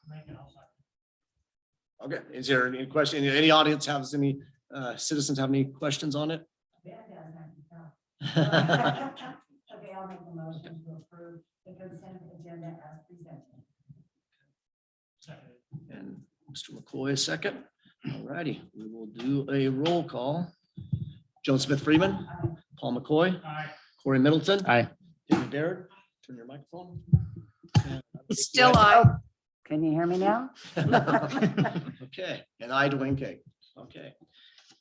Okay, is there any question? Any audience has any, citizens have any questions on it? Ben doesn't have to tell. Okay, I'll make the motion to approve the consent agenda as presented. And Mr. McCoy is second. All righty, we will do a roll call. Joan Smith Freeman, Paul McCoy, Corey Middleton. Aye. David Baird, turn your microphone. Still I. Can you hear me now? Okay, and I, Dwayne King. Okay.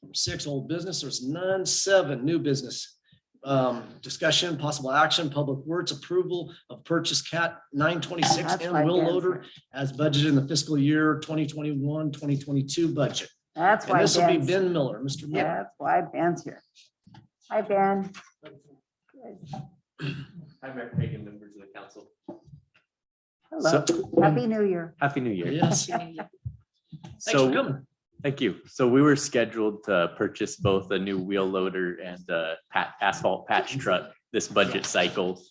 Number 6, old business, there's none. 7, new business. Discussion, possible action, public works, approval of purchase CAT 926 That's and right, wheel Ben's loader as budgeted in the fiscal year 2021, 2022 budget. That's And why this will be Ben's, Ben Miller, Mr. Miller. that's why Ben's here. Hi, Ben. Hi, Mayor Hagan, members of the council. Hello. Happy New Year. Happy New Year. Yes, thanks for So, coming. thank you. So we were scheduled to purchase both a new wheel loader and a asphalt patch truck this budget cycle.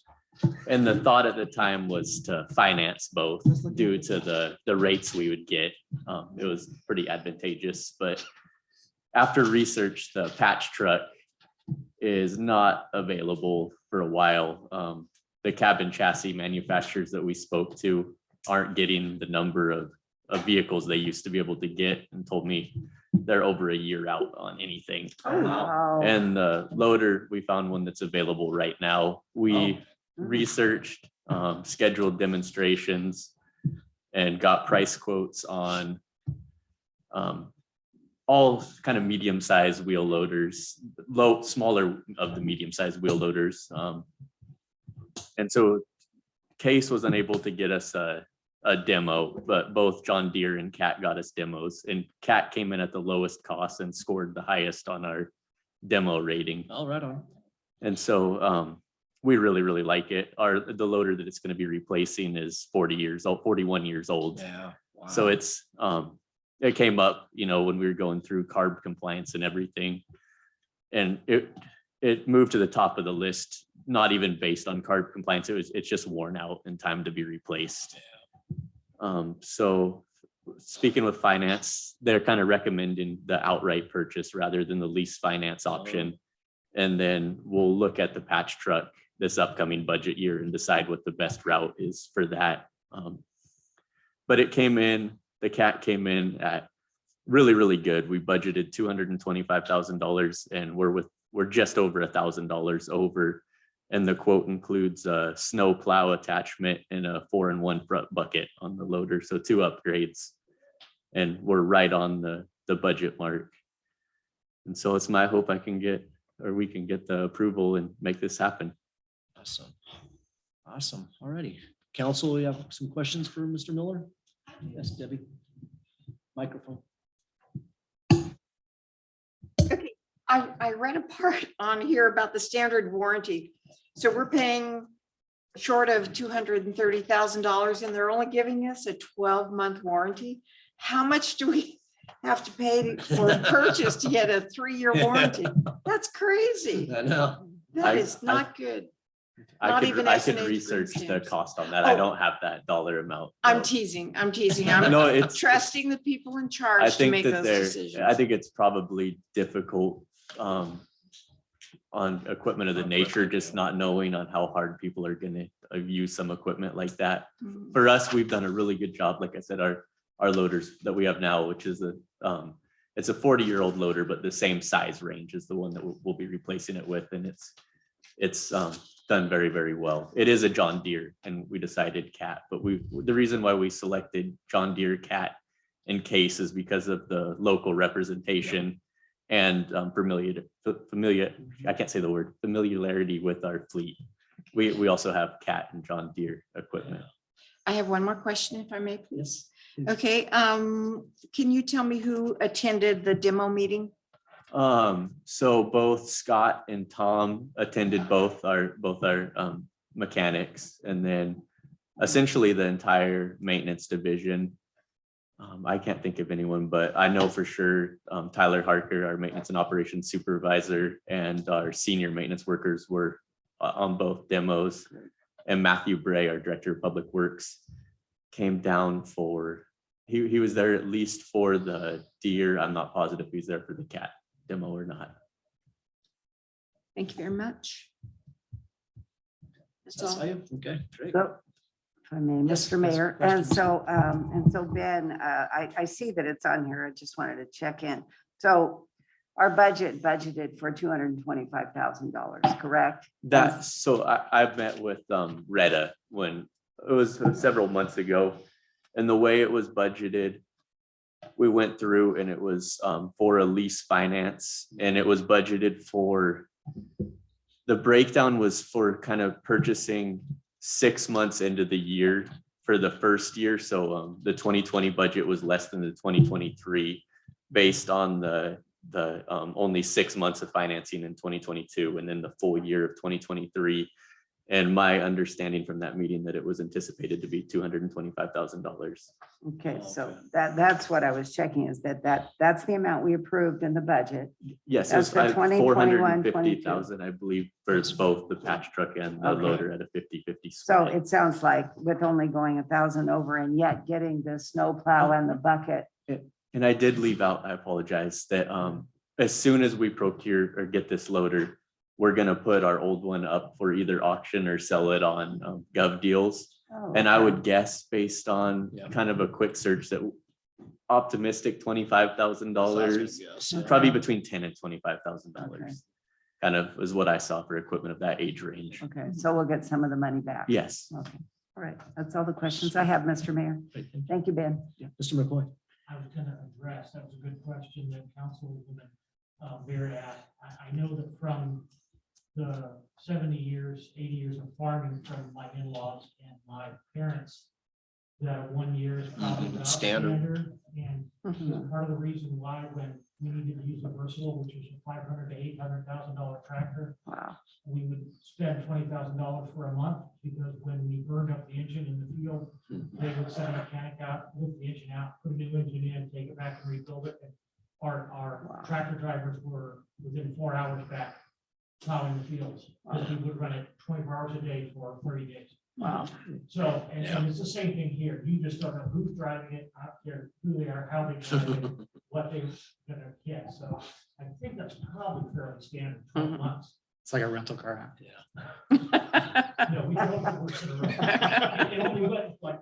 And the thought at the time was to finance both due to the rates we would get. It was pretty advantageous, but after research, the patch truck is not available for a while. The cabin chassis manufacturers that we spoke to aren't getting the number of vehicles they used to be able to get, and told me they're over a year out on anything. Oh, wow. And the loader, we found one that's available right now. We researched, scheduled demonstrations, and got price quotes on all kind of medium-sized wheel loaders, smaller of the medium-sized wheel loaders. And so Case was unable to get us a demo, but both John Deere and Cat got us demos, and Cat came in at the lowest cost and scored the highest on our demo rating. All right on. And so we really, really like it. The loader that it's going to be replacing is 41 years old. Yeah. Wow. So it's it came up, when we were going through carb compliance and everything. And it moved to the top of the list, not even based on carb compliance. It's just worn out and time to be replaced. So speaking with finance, they're kind of recommending the outright purchase rather than the lease finance option. And then we'll look at the patch truck this upcoming budget year and decide what the best route is for that. But the Cat came in at really, really good. We budgeted $225,000 and we're just over $1,000 over. And the quote includes a snow plow attachment and a 4-in-1 front bucket on the loader. So 2 upgrades. And we're right on the budget mark. And so it's my hope we can get the approval and make this happen. Awesome. Awesome. All righty. Council, we have some questions for Mr. Miller? Yes, Debbie. Microphone. Okay, I read a part on here about the standard warranty. So we're paying short of $230,000 and they're only giving us a 12-month warranty. How much do we have to pay for purchase to get a 3-year warranty? That's crazy. I know. That is not good. Not even I could SNA research the stamps. cost on that. I Oh. don't have that dollar amount. I'm no. teasing. I'm No, it's trusting the people in I charge to think make that those decisions. I think it's probably difficult on equipment of the nature, just not knowing on how hard people are gonna use some equipment like that. Mhm. For us, we've done a really good job. Like I said, our our loaders that we have now, which is it's a 40-year-old loader, but the same size range is the one that we'll be replacing it with. And it's done very, very well. It is a John Deere, and we decided Cat, but the reason why we selected John Deere, Cat, and Case is because of the local representation and I can't say the word, familiarity with our fleet. We also have Cat and John Deere equipment. I have one more question, if I may, please. Yes. Okay, can you tell me who attended the demo meeting? So both Scott and Tom attended both our mechanics, and then essentially the entire maintenance division. I can't think of anyone, but I know for sure Tyler Harker, our maintenance and operations supervisor, and our senior maintenance workers were on both demos. And Matthew Bray, our director of public works, came down for, he was there at least for the Deer. I'm not positive if he's there for the Cat demo or not. Thank you very much. That's all. Okay, great. So, if I may, Yes, Mr. yes, Mayor, questions? and so Ben, I see that it's on here. I just wanted to check in. So our budgeted for $225,000, correct? So I've met with Retta when it was several months ago, and the way it was budgeted, we went through and it was for a lease finance, and it was budgeted for, the breakdown was for kind of purchasing 6 months into the year for the first year. So the 2020 budget was less than the 2023 based on the only 6 months of financing in 2022 and then the full year of 2023. And my understanding from that meeting that it was anticipated to be $225,000. Okay, so that's what I was checking, is that's the amount we approved in the budget. Yes, That's it's for 2021, 450,000, I believe, for both the patch truck and the Okay. loader at a 50-50 So split. it sounds like with only going 1,000 over and yet getting the snow plow and the bucket. And I did leave out, I apologize, that as soon as we procure or get this loader, we're gonna put our old one up for either auction or sell it on Gov Deals. Oh, And I okay. would guess based on Yeah. kind of a quick search that optimistic $25,000, Yes. probably between $10,000 and $25,000. Okay. Kind of is what I saw for equipment of that age range. Okay, so we'll get some of the money back. Yes. Okay, all right. That's all the questions I have, Mr. Mayor. Great, thank you. Thank you, Ben. Yeah, Mr. McCoy. I was gonna address, that was a good question that Councilwoman Beard asked. I know that from the 70 years, 80 years of farming from my in-laws and my parents, that 1 year is probably about Standard. And Mhm. part of the reason why when we needed to use a versatile, which was a $500,000 to $800,000 tractor, Wow. we would spend $20,000 for a month, because when we burned up the engine in the field, they would send a mechanic out, lift the engine out, put a new engine in, take it back and rebuild it. And our Wow. tractor drivers were within 4 hours back plowing the fields, because we would run it 24 hours a day for 30 days. Wow. So, and it's the same thing here. You just don't know who's driving it, I don't care who they are, how they drive it, what they're gonna get. So I think that's probably fairly standard, 12 months. It's like a rental car app. No, we drove the works in a row. It only went like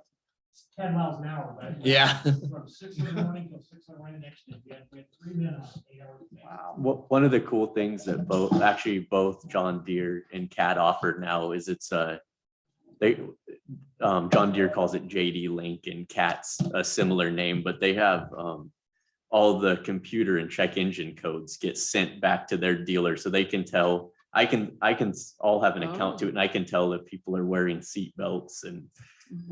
10 miles an hour, but. Yeah. From 6 in the morning till 6 in the morning the next day. We had 3 minutes, 8 hours. a day. Wow. One of the cool things that both John Deere and Cat offer now is it's John Deere calls it JD Link and Cat's a similar name, but they have all the computer and check engine codes get sent back to their dealer, so they can tell. I can all have an account to it, and I can tell if people are wearing seat belts, and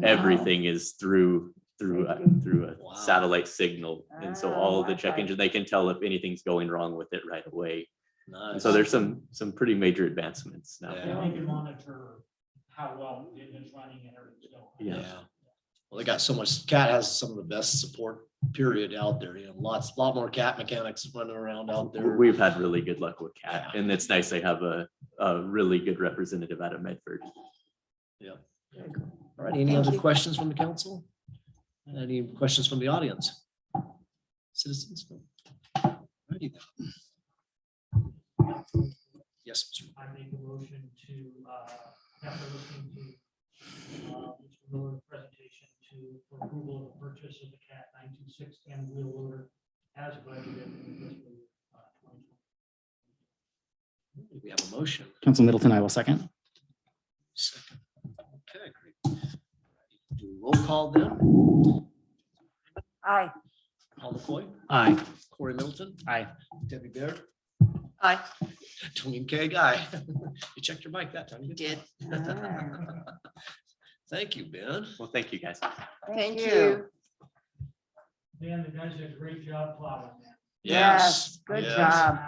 everything is through a Wow. satellite signal. And so all of the check Wi-Fi. engine, they can tell if anything's going wrong with it right away. And Nice. so there's some pretty major advancements now. Yeah. They can monitor how well the engine's running and everything's going. Yeah. Yeah. Well, they got so much, Cat has some of the best support period out there, lot more Cat mechanics running around out there. We've had really good luck with Cat, and it's nice they have a really good representative out of Medford. All right, any other questions from the council? Any questions from the audience? Citizens? Alrighty then. Yes, Mr. I make a motion to, after listening to Mr. Miller's presentation, authorization for approval of the purchase of the CAT 926 and wheel loader as budgeted in fiscal year 2020. We have a motion. Council Middleton, I will second. Second. Okay, great. Do a roll call then. Aye. Paul McCoy, Aye. Corey Middleton, Aye. Debbie Baird, Aye. Tony K. Guy. You checked your mic that time. You Did. Thank you, Ben. Well, thank you, guys. Thank you. Dan, the guys did a great job plowing that. Yes, good Yes. job.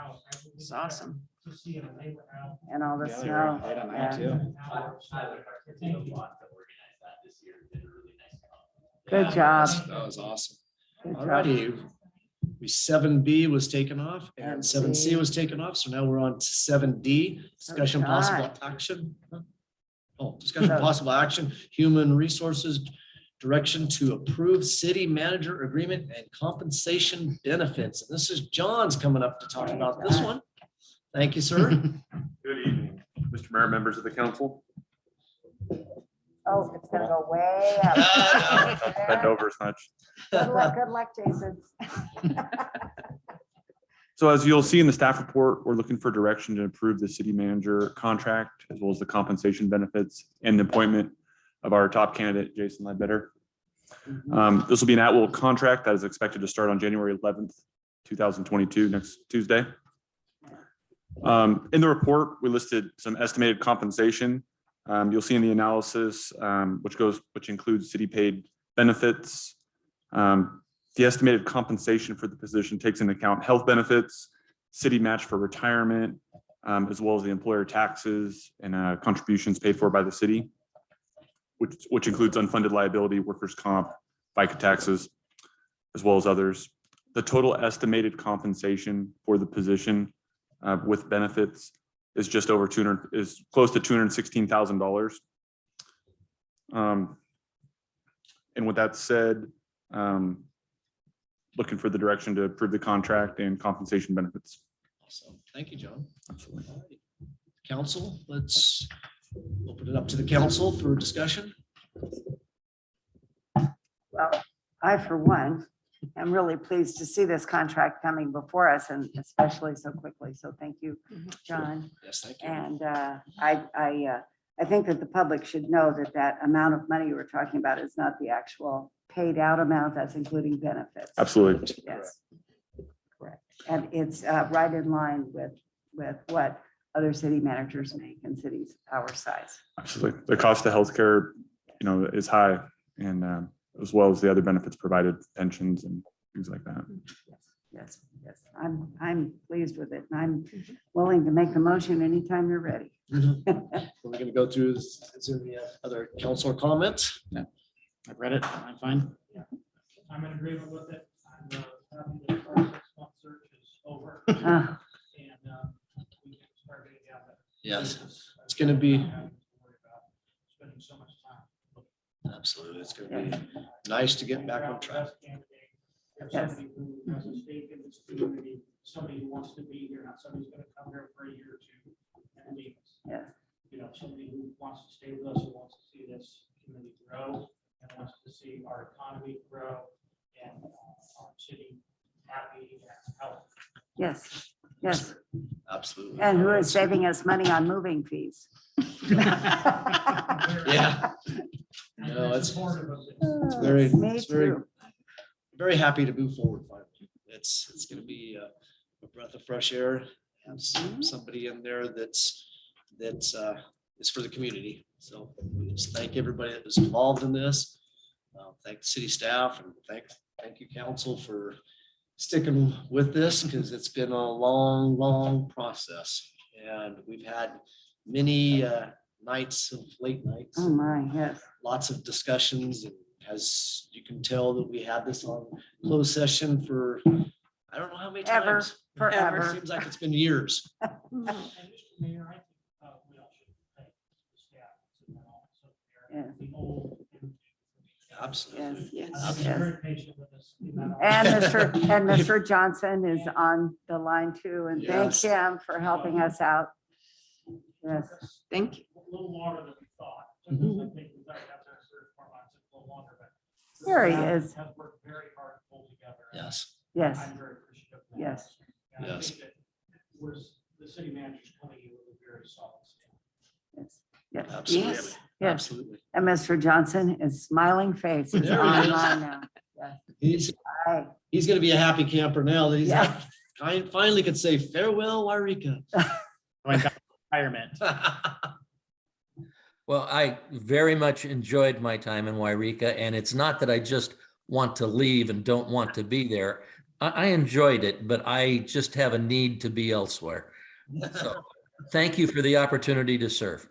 It's awesome. To see it, they were out. And all the Yeah, they snow. were right on Yeah. that too. Thank you a lot to organize that this year. Did a really nice job. Good job. That was awesome. Good All job. righty. 7B was taken off and And 7C C. was taken off. So now we're on to 7D, discussion Okay. possible action. Oh, discussion possible action, human resources direction to approve city manager agreement and compensation benefits. And this is John's coming up to talk Hey, about this John. one. Thank you, sir. Good evening, Mr. Mayor, members of the council. Oh, it's gonna go way up. Bent over as much. Good luck, Jason. So as you'll see in the staff report, we're looking for direction to approve the city manager contract as well as the compensation benefits and the appointment of our top candidate, Jason Ledbetter. This will be an at-will contract that is expected to start on January 11th, 2022, next Tuesday. In the report, we listed some estimated compensation. You'll see in the analysis, which includes city paid benefits. The estimated compensation for the position takes into account health benefits, city match for retirement, as well as the employer taxes and contributions paid for by the city, which includes unfunded liability, workers' comp, FICA taxes, as well as others. The total estimated compensation for the position with benefits is just over is close to $216,000. And with that said, looking for the direction to approve the contract and compensation benefits. Awesome. Thank you, John. Absolutely. All right. Council, let's open it up to the council for discussion. Well, I, for one, am really pleased to see this contract coming before us and especially so quickly. So thank you, John. Yes, thank you. And I think that the public should know that that amount of money we're talking about is not the actual paid out amount, that's including benefits. Absolutely. Yes. Correct. And it's right in line with what other city managers make in cities our size. Absolutely. The cost of healthcare, is high, and as well as the other benefits provided, pensions and things like that. Yes, yes. I'm pleased with it and I'm willing to make the motion anytime you're ready. We're going to go through, is there any other council comments? I've read it. I'm fine. I'm in agreement with it. I'm happy that our 6-month search is over. Uh, And we can start getting down that. Yes, it's going to be, Not having to worry about spending so much time. absolutely, it's going to be nice to get back on track. If Yes. somebody who has a stake in this community, somebody who wants to be here, not somebody's gonna come here for a year or two and leave us. Yes. Somebody who wants to stay with us, who wants to see this community grow and wants to see our economy grow and our city happy and healthy. Yes, yes. Absolutely. And who is saving us money on moving fees? Yeah. I'm No, it's- supportive of this. It's very, Me it's very, too. very happy to move forward finally. It's going to be a breath of fresh air. Have somebody in there that's is for the community. So we just thank everybody that was involved in this. Thank the city staff and thank you, council, for sticking with this because it's been a long, long process. And we've had many nights of late nights. Oh, my, yes. Lots of discussions, and as you can tell that we had this on closed session for, I don't know how many Ever, times. forever. Seems like it's been years. And Mr. Mayor, I think we all should thank the staff and then also Yes. the whole. Absolutely. Yes. I've been very patient with this. And Mr. Johnson is on the line too, and thank Yes. him for helping us out. Yes. Thank you. A little longer than we thought. I Mhm. think we thought after our third 4 months, it's a little longer. There he is. Has worked very hard to pull together. Yes. Yes, I'm very appreciative. of that. yes. And I Yes. think that was the city manager's coming in with a very solid stand. Yes, Absolutely. yes, yes. Absolutely. And Mr. Johnson is smiling face is There he is. online now. He's, Hi. he's gonna be a happy camper now that he's Yeah. finally could say farewell, Yreka. Retirement. Well, I very much enjoyed my time in Yreka, and it's not that I just want to leave and don't want to be there. I enjoyed it, but I just have a need to be elsewhere. So thank you for the opportunity to serve.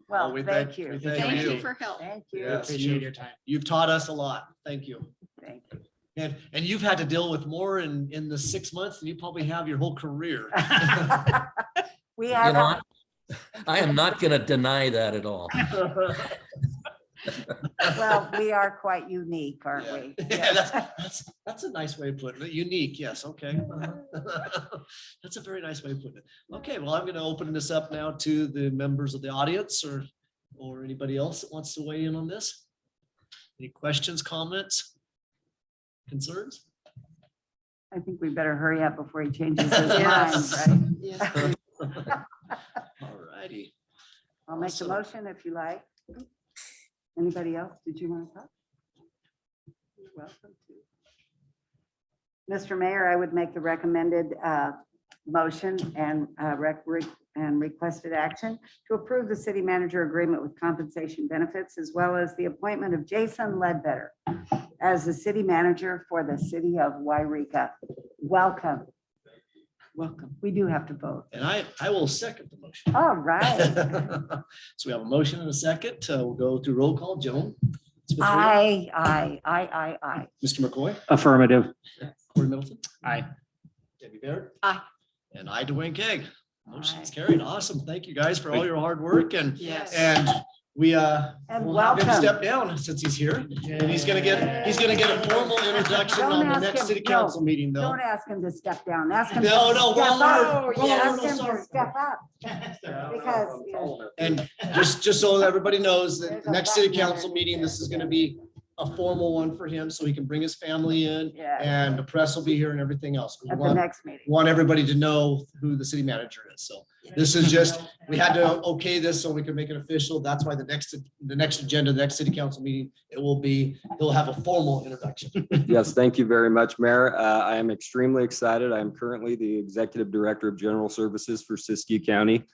Well, we thank thank- you. we thank you. for help. Thank you. Yes, Appreciate your time. You've taught us a lot. Thank you. Thank you. And you've had to deal with more in the 6 months than you probably have your whole career. We You have, know, I am not going to deny that at all. well, we are quite unique, aren't Yeah. we? Yeah, that's a nice way of putting it. Unique, yes, okay. That's a very nice way of putting it. Okay, well, I'm gonna open this up now to the members of the audience or anybody else that wants to weigh in on this. Any questions, comments, concerns? I think we better hurry up before he changes his mind, Yes. right? Yes. All righty. I'll make the Awesome. motion if you like. Anybody else? Did you want to talk? You're welcome to. Mr. Mayor, I would make the recommended motion and requested action to approve the city manager agreement with compensation benefits as well as the appointment of Jason Ledbetter as the city manager for the city of Yreka. Welcome. Welcome. We do have to vote. And I will second the motion. All right. So we have a motion and a second. We'll go through roll call. Joan? Smith-Reed? Aye. Mr. McCoy? Affirmative. Corey Middleton? Aye. Debbie Baird? Aye. And I, Dwayne Keg. Motion's Aye. carried. Awesome. Thank you guys for all your hard work and Yes. we And will have him welcome. step down since he's here. And he's gonna get a formal introduction Don't on the ask next him- city no, council meeting though. Don't ask him to step down. Ask him. to No, step we're all up. learning. We're all Ask learning. him to Sorry. step up because And just so that everybody knows that There's the a next city button council underneath meeting, there. this is gonna be a formal one for him so he can bring his family in yeah, and the press will be here and everything else. We at the want next meeting. everybody to know who the city manager is. So this is just, we had to okay this so we could make it official. That's why the next agenda, the next city council meeting, he'll have a formal introduction. Yes, thank you very much, Mayor. I am extremely excited. I am currently the Executive Director of General Services for Siskiyou County.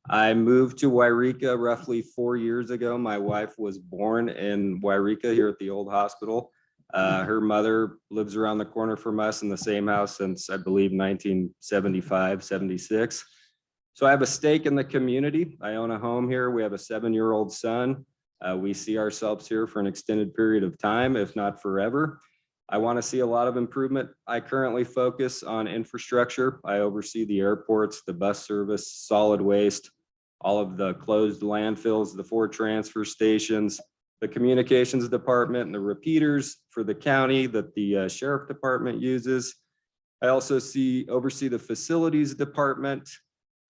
I moved to Yreka roughly 4 years ago. My wife was born in Yreka here at the old hospital. Her mother lives around the corner from us in the same house since, I believe, 1975, 76. So I have a stake in the community. I own a home here. We have a 7-year-old son. We see ourselves here for an extended period of time, if not forever. I want to see a lot of improvement. I currently focus on infrastructure. I oversee the airports, the bus service, solid waste, all of the closed landfills, the 4 transfer stations, the communications department and the repeaters for the county that the sheriff department uses. I also oversee the facilities department,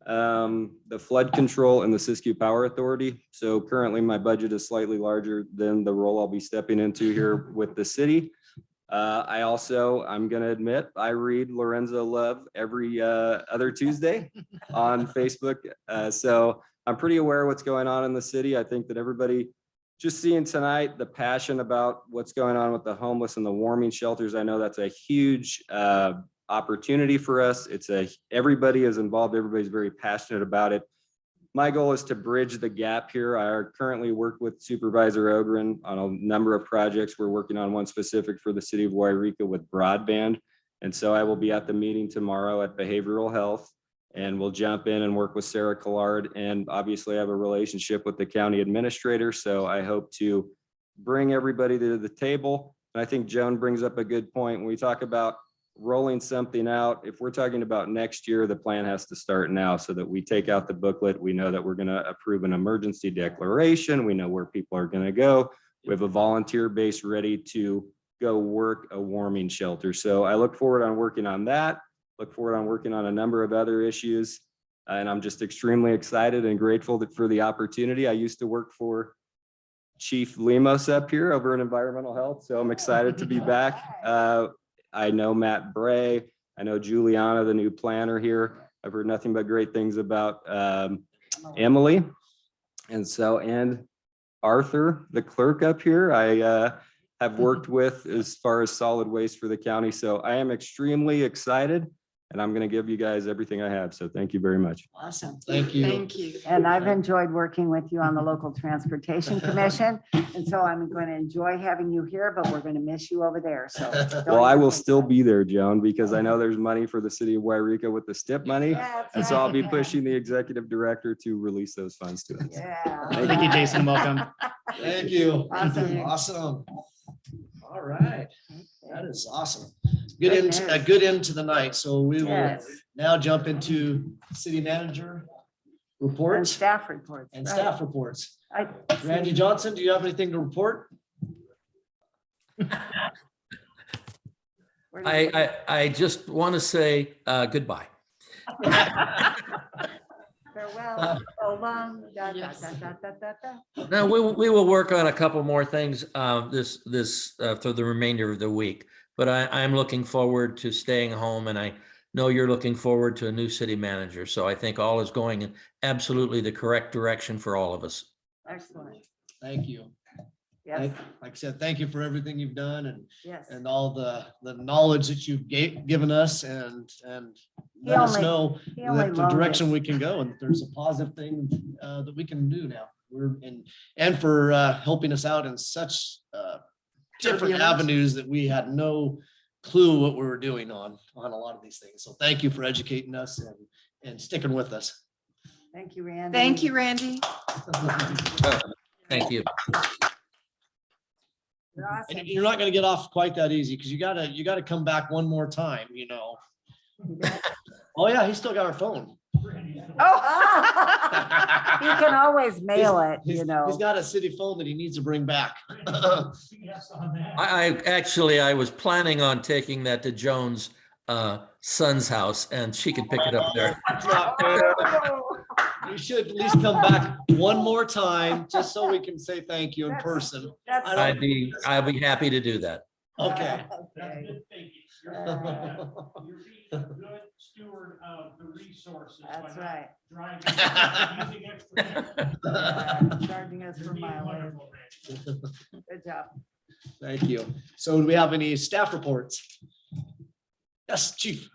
the flood control and the Siskiyou Power Authority. So currently my budget is slightly larger than the role I'll be stepping into here with the city. I'm going to admit, I read Lorenzo Love every other Tuesday on Facebook. So I'm pretty aware of what's going on in the city. I think that everybody just seeing tonight, the passion about what's going on with the homeless and the warming shelters. I know that's a huge opportunity for us. Everybody is involved. Everybody's very passionate about it. My goal is to bridge the gap here. I currently work with Supervisor Ogren on a number of projects. We're working on one specific for the city of Yreka with broadband. And so I will be at the meeting tomorrow at Behavioral Health and we'll jump in and work with Sarah Collard. And obviously I have a relationship with the county administrator. So I hope to bring everybody to the table. And I think Joan brings up a good point. When we talk about rolling something out, if we're talking about next year, the plan has to start now so that we take out the booklet. We know that we're going to approve an emergency declaration. We know where people are going to go. We have a volunteer base ready to go work a warming shelter. So I look forward on working on that, look forward on working on a number of other issues. And I'm just extremely excited and grateful for the opportunity. I used to work for Chief Lemos up here over in environmental health, so I'm excited to be back. I know Matt Bray. I know Juliana, the new planner here. I've heard nothing but great things about Emily. And Arthur, the clerk up here, I have worked with as far as solid waste for the county. So I am extremely excited, and I'm going to give you guys everything I have. So thank you very much. Awesome. Thank you. Thank you. And I've enjoyed working with you on the Local Transportation Commission. And so I'm going to enjoy having you here, but we're going to miss you over there. So. don't Well, I even will think still so. be there, Joan, because I know there's money for the city of Yreka with the STIP money. That's And so I'll be right. pushing the executive director to release those funds to us. Yeah. Thank you, Jason. Welcome. Thank you. Awesome. Awesome. All right. That is awesome. Good Good end, a news. good end to the night. So we will Yes. now jump into city manager And reports staff reports. and right. staff reports. I- Randy Johnson, do you have anything to report? Where do you- I just want to say goodbye. Farewell, so long, da, da, da, da, da, da, da. Now, we will work on a couple more things for the remainder of the week. But I'm looking forward to staying home, and I know you're looking forward to a new city manager. So I think all is going in absolutely the correct direction for all of us. Excellent. Thank you. Yes, Like I said, thank you for everything you've done yes. and all the knowledge that you've given us and He let us only- know he only that the loaned direction us. we can go and that there's a positive thing that we can do now. And for helping us out in such different Turbulence. avenues that we had no clue what we were doing on a lot of these things. So thank you for educating us and sticking with us. Thank you, Randy. Thank you, Randy. Thank you. You're awesome. And you're not gonna get off quite that easy because you gotta come back one more time, you know. Oh, yeah, he's still got our phone. Oh. You can always mail it, He's you know. got a city phone that he needs to bring back. I was planning on taking that to Joan's son's house, and she could pick it up there. It's not fair. You should at least come back one more time, just so we can say thank you in person. That's- I I'd be happy to do that. Okay. Okay. You're being a good steward of the resources. by That's not right. Driving, using extra. Yeah, Charging us You're for being mileage. wonderful, Randy. Good job. Thank you. So do we have any staff reports? Yes, chief.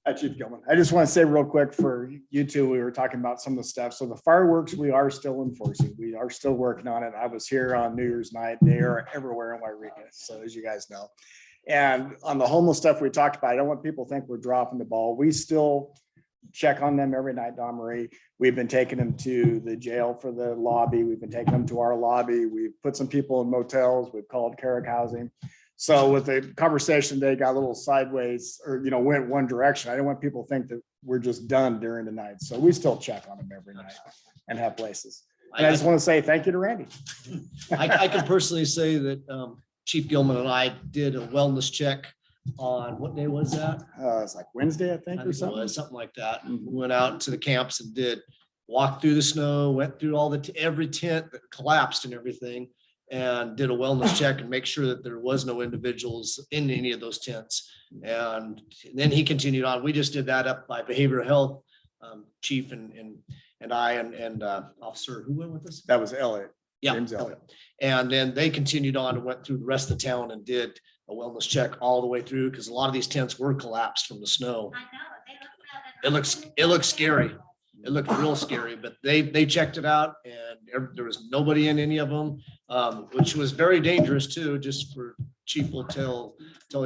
Hi, Chief Gilman. I just want to say real quick for you two, we were talking about some of the stuff. So the fireworks, we are still enforcing. We are still working on it. I was here on New Year's night. They are everywhere in Yreka, so as you guys know. And on the homeless stuff we talked about, I don't want people to think we're dropping the ball. We still check on them every night, Don Marie. We've been taking them to the jail for the lobby. We've been taking them to our lobby. We've put some people in motels. We've called Carrick Housing. So with the conversation, they got a little sideways or, went one direction. I didn't want people to think that we're just done during the night. So we still check on them every night and have places. And I just want to say thank you to Randy. I can personally say that Chief Gilman and I did a wellness check on, what day was that? It's like Wednesday, I think, I or think it something. was something like that. We went out to the camps and walked through the snow, went through every tent that collapsed and everything, and did a wellness check and make sure that there was no individuals in any of those tents. And then he continued on. We just did that up by behavioral health, chief and I and officer, who went with us? That was Elliot. Yeah. James Elliott. And then they continued on and went through the rest of the town and did a wellness check all the way through, because a lot of these tents were collapsed from the snow. It looks scary. It looked real scary, but they checked it out and there was nobody in any of them, which was very dangerous too, just for chief will tell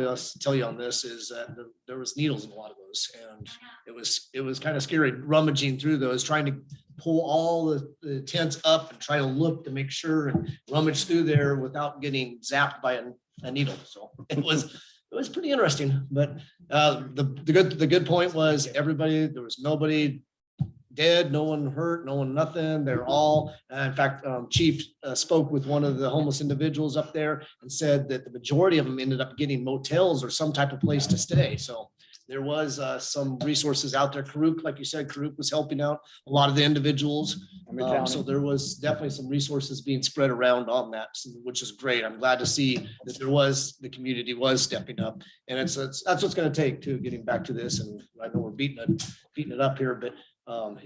you on this, is that there was needles in a lot of those. And it was kind of scary rummaging through those, trying to pull all the tents up and try to look to make sure and rummage through there without getting zapped by a needle. So it was pretty interesting, but the good point was there was nobody dead, no one hurt, no one nothing. They're all, in fact, chief spoke with one of the homeless individuals up there and said that the majority of them ended up getting motels or some type of place to stay. So there was some resources out there. Karuk, like you said, Karuk was helping out a lot of the individuals. And the county. So there was definitely some resources being spread around on that, which is great. I'm glad to see that the community was stepping up. And that's what's gonna take too, getting back to this. And I know we're beating it up here, but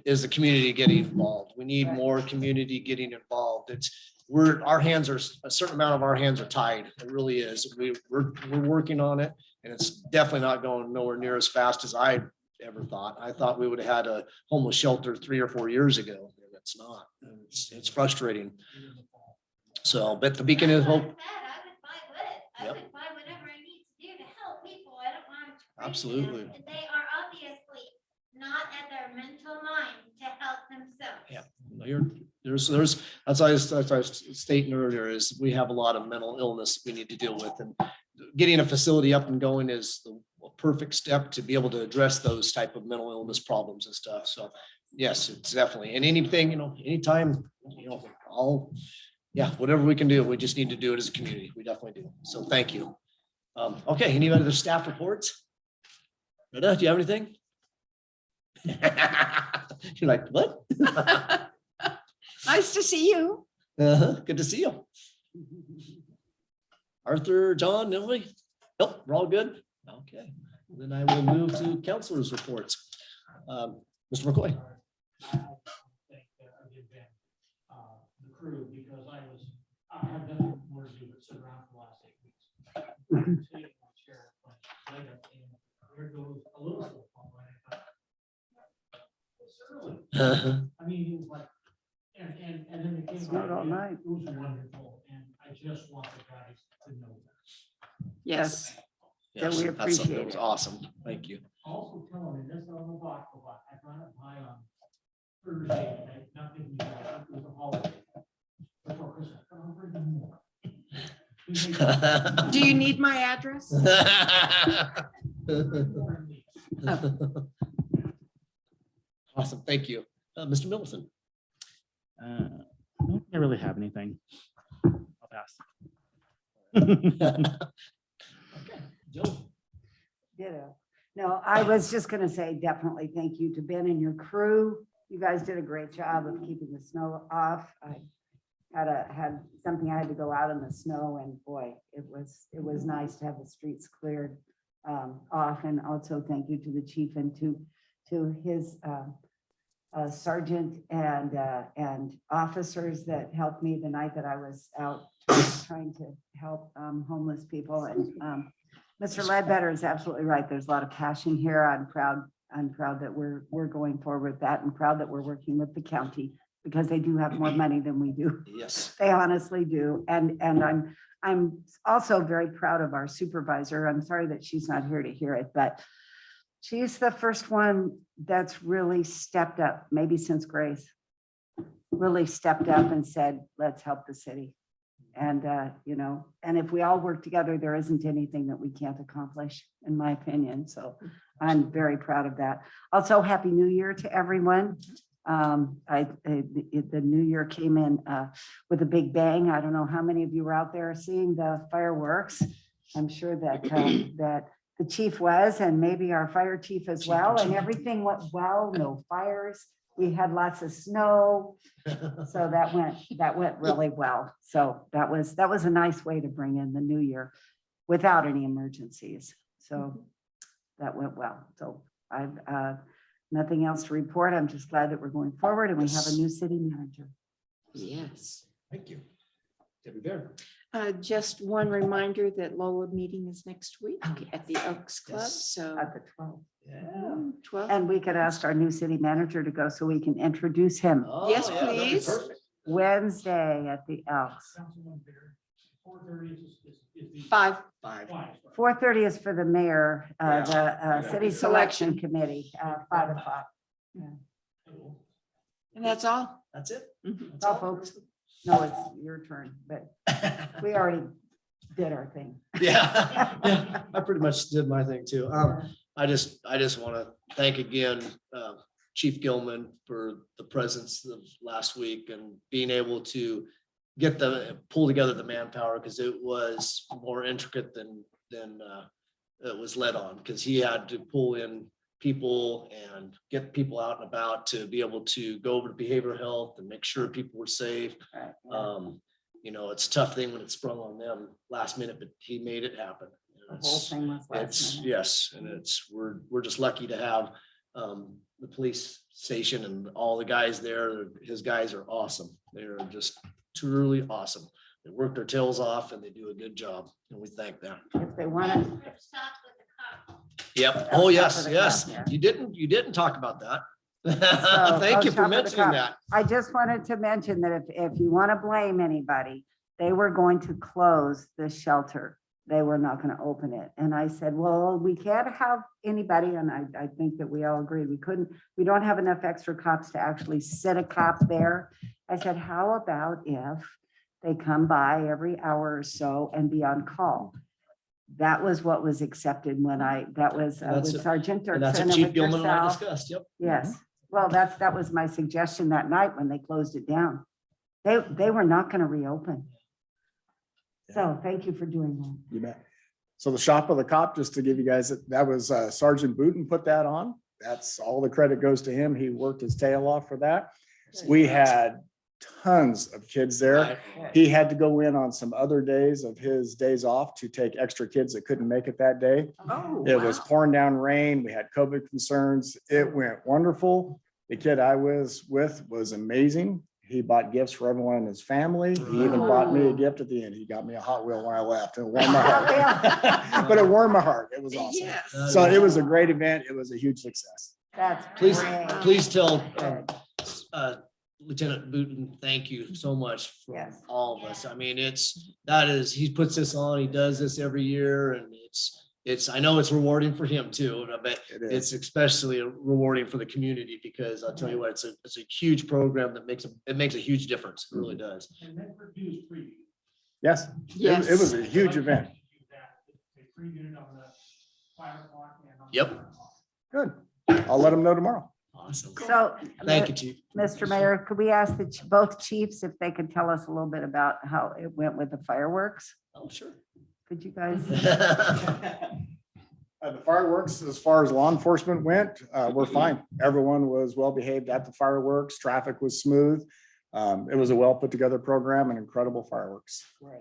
is the community getting involved? We need more community getting involved. Our hands are, a certain amount of our hands are tied. It really is. We're working on it, and it's definitely not going nowhere near as fast as I ever thought. I thought we would have had a homeless shelter 3 or 4 years ago. And it's not. And it's frustrating. So, but the beacon of hope. I Yep. would find whatever I need to do to help people. I don't want to. Absolutely. They are obviously not at their mental mind to help themselves. Yeah. There's, as I was stating earlier, is we have a lot of mental illness we need to deal with, and getting a facility up and going is the perfect step to be able to address those type of mental illness problems and stuff. So yes, it's definitely, and anything, anytime, whatever we can do, we just need to do it as a community. We definitely do. So thank you. Okay, any other staff reports? Rita, do you have anything? You're like, what? Nice to see you. Good to see you. Arthur, John, Emily? Nope, we're all good? Okay, then I will move to counselors' reports. Mr. McCoy. The crew, because I have nothing more to do but sit around for the last 8 weeks. There goes a little bit. I mean, it was like, and then it came. Snowed all night. It was wonderful, and I just want the guys to know that. Yes. Yes, we that's something appreciate that was it. awesome. Thank you. Also tell them, and this on the block, I brought it by on Thursday, and not thinking it was a holiday. Before Christmas, but I'll bring them more. Do you need my address? Awesome, thank you. Mr. Middleton. I don't really have anything. I'll pass. Okay, Jill. Ditto. No, I was just gonna say definitely thank you to Ben and your crew. You guys did a great job of keeping the snow off. I had something I had to go out in the snow, and boy, it was nice to have the streets cleared off. And also thank you to the chief and to his sergeant and officers that helped me the night that I was out trying to help homeless people. And Mr. Ledbetter is absolutely right. There's a lot of passion here. I'm proud that we're going forward with that, and proud that we're working with the county, because they do have more money than we do. Yes. They honestly do. And I'm also very proud of our supervisor. I'm sorry that she's not here to hear it, but she's the first one that's really stepped up, maybe since Grace, really stepped up and said, let's help the city. And, and if we all work together, there isn't anything that we can't accomplish, in my opinion. So I'm very proud of that. Also, Happy New Year to everyone. The new year came in with a big bang. I don't know how many of you were out there seeing the fireworks. I'm sure that that the chief was, and maybe our fire chief as well, and everything went well, no fires. We had lots of snow. So that went really well. So that was a nice way to bring in the new year without any emergencies. So that went well. So I've nothing else to report. I'm just glad that we're going forward and we have a new city manager. Yes. Thank you. Debbie Bear. Just one reminder that Lola meeting is next week at the Elks Club. Yes. So At the 12th. Yeah. 12. And we could ask our new city manager to go so we can introduce him Yes, Oh, yeah, that'd be please. perfect. Wednesday at the Elks. 4:30 is the. 5. 4:30 is for the mayor, the city selection Selection. committee, 5 o'clock. And that's all. That's it. Mhm. That's All folks. No, it's your turn, but we already did our thing. Yeah, I pretty much did my thing too. I just want to thank again Chief Gilman for the presence of last week and being able to pull together the manpower, because it was more intricate than was led on, because he had to pull in people and get people out and about to be able to go over to behavioral health and make sure people were safe. Right, yeah. You know, it's a tough thing when it's sprung on them last minute, but he made it happen. The whole thing was last It's, minute. yes, and we're just lucky to have the police station and all the guys there. His guys are awesome. They're just truly awesome. They work their tails off and they do a good job, and we thank them. If they want to, Yep. Oh, Oh, shop yes, with a yes. cop, yeah. You didn't talk about that. So, Thank you shop for with a mentioning cop. that. I just wanted to mention that if you want to blame anybody, they were going to close the shelter. They were not going to open it. And I said, well, we can't have anybody, and I think that we all agreed, we don't have enough extra cops to actually sit a cop there. I said, how about if they come by every hour or so and be on call? That was what was accepted when that was That's with it. Sergeant And that's Dirksen what and Chief with Gilman and I yourself. discussed. Yep. Yes, well, that was my suggestion that night when they closed it down. They were not going to reopen. So thank you for doing that. You bet. So the shop of the cop, just to give you guys, that was Sergeant Booton put that on. That's all the credit goes to him. He worked his tail off for that. We had tons of kids there. He had to go in on some other days of his days off to take extra kids that couldn't make it that day. Oh, It was pouring down rain. We had COVID concerns. It went wonderful. The kid I was with was amazing. He bought gifts for everyone in his family. He even bought me a gift at the end. He got me a Hot Wheel when I left. It warmed my heart. But it warmed my heart. It was awesome. Yes. So it was a great event. It was a huge success. That's Please great. tell Good. Lieutenant Booton, thank you so much for Yes. all of us. I mean, he puts this on, he does this every year, and I know it's rewarding for him too, but It is. it's especially rewarding for the community, because I'll tell you what, it's a huge program that makes a huge difference. It really does. And they produced free. Yes. It was a huge event. A free unit on the 5 o'clock and on the Yep. 7 o'clock. Good. I'll let them know tomorrow. Awesome. So. Thank you, Chief. Mr. Mayor, could we ask both chiefs if they could tell us a little bit about how it went with the fireworks? Oh, sure. Could you guys? The fireworks, as far as law enforcement went, we're fine. Everyone was well behaved at the fireworks. Traffic was smooth. It was a well put together program and incredible fireworks. Right.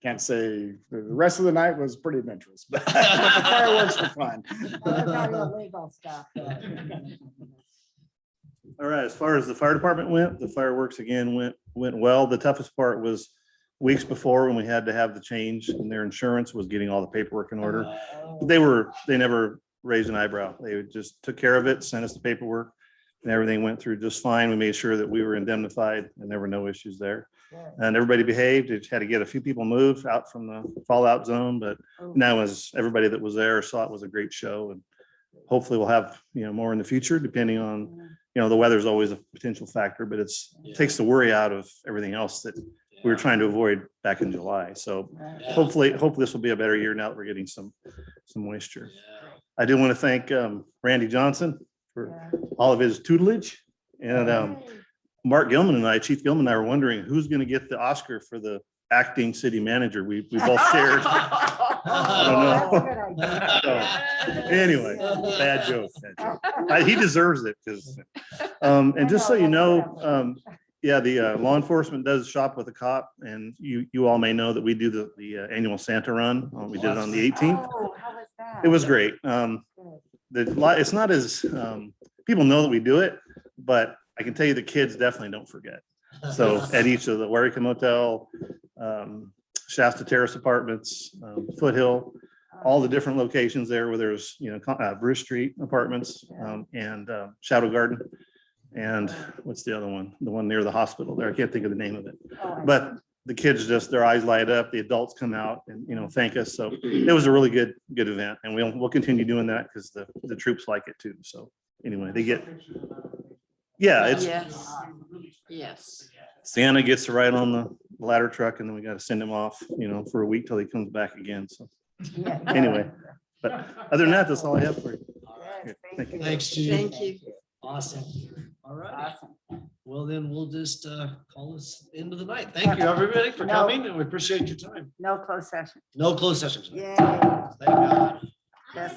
Can't say, the rest of the night was pretty adventurous, but the fireworks were fun. Illegal stuff. All right, as far as the fire department went, the fireworks again went well. The toughest part was weeks before when we had to have the change in their insurance, was getting all the paperwork in order. But they never raised an eyebrow. They just took care of it, sent us the paperwork, and everything went through just fine. We made sure that we were indemnified and there were no issues there. And everybody behaved. It had to get a few people moved out from the fallout zone, but now as everybody that was there saw it was a great show, and hopefully we'll have, more in the future, depending on, the weather's always a potential factor, but it takes the worry out of everything else that we were trying to avoid back in July. So hopefully this will be a better year now that we're getting some moisture. I do want to thank Randy Johnson for all of his tutelage, and Mark Gilman and I, Chief Gilman and I, were wondering who's going to get the Oscar for the acting city manager. We both shared. I don't know. So, anyway, bad joke. He deserves it, because, and just so you know, the law enforcement does shop with a cop, and you all may know that we do the annual Santa run. We did it on the 18th. Oh, how was that? It was great. It's not as, people know that we do it, but I can tell you the kids definitely don't forget. So at each of the Yreka Motel, Shasta Terrace Apartments, Foothill, all the different locations there where there's, Bruce Street Apartments, and Shadow Garden. And what's the other one? The one near the hospital there. I can't think of the name of it. But the kids their eyes light up, the adults come out and, thank us. So it was a really good event, and we'll continue doing that because the troops like it too. So anyway, it's Yes. Santa gets to ride on the ladder truck, and then we got to send him off, for a week till he comes back again. So anyway, but other than that, that's all I have for you. Yes, Thank you. Thanks, Chief. Thank you. Awesome. All right. Awesome. Well, then we'll just call this into the night. Thank you, everybody, for No. coming, and we appreciate your time. No closed session. No closed session tonight. Yay. Thank God. That's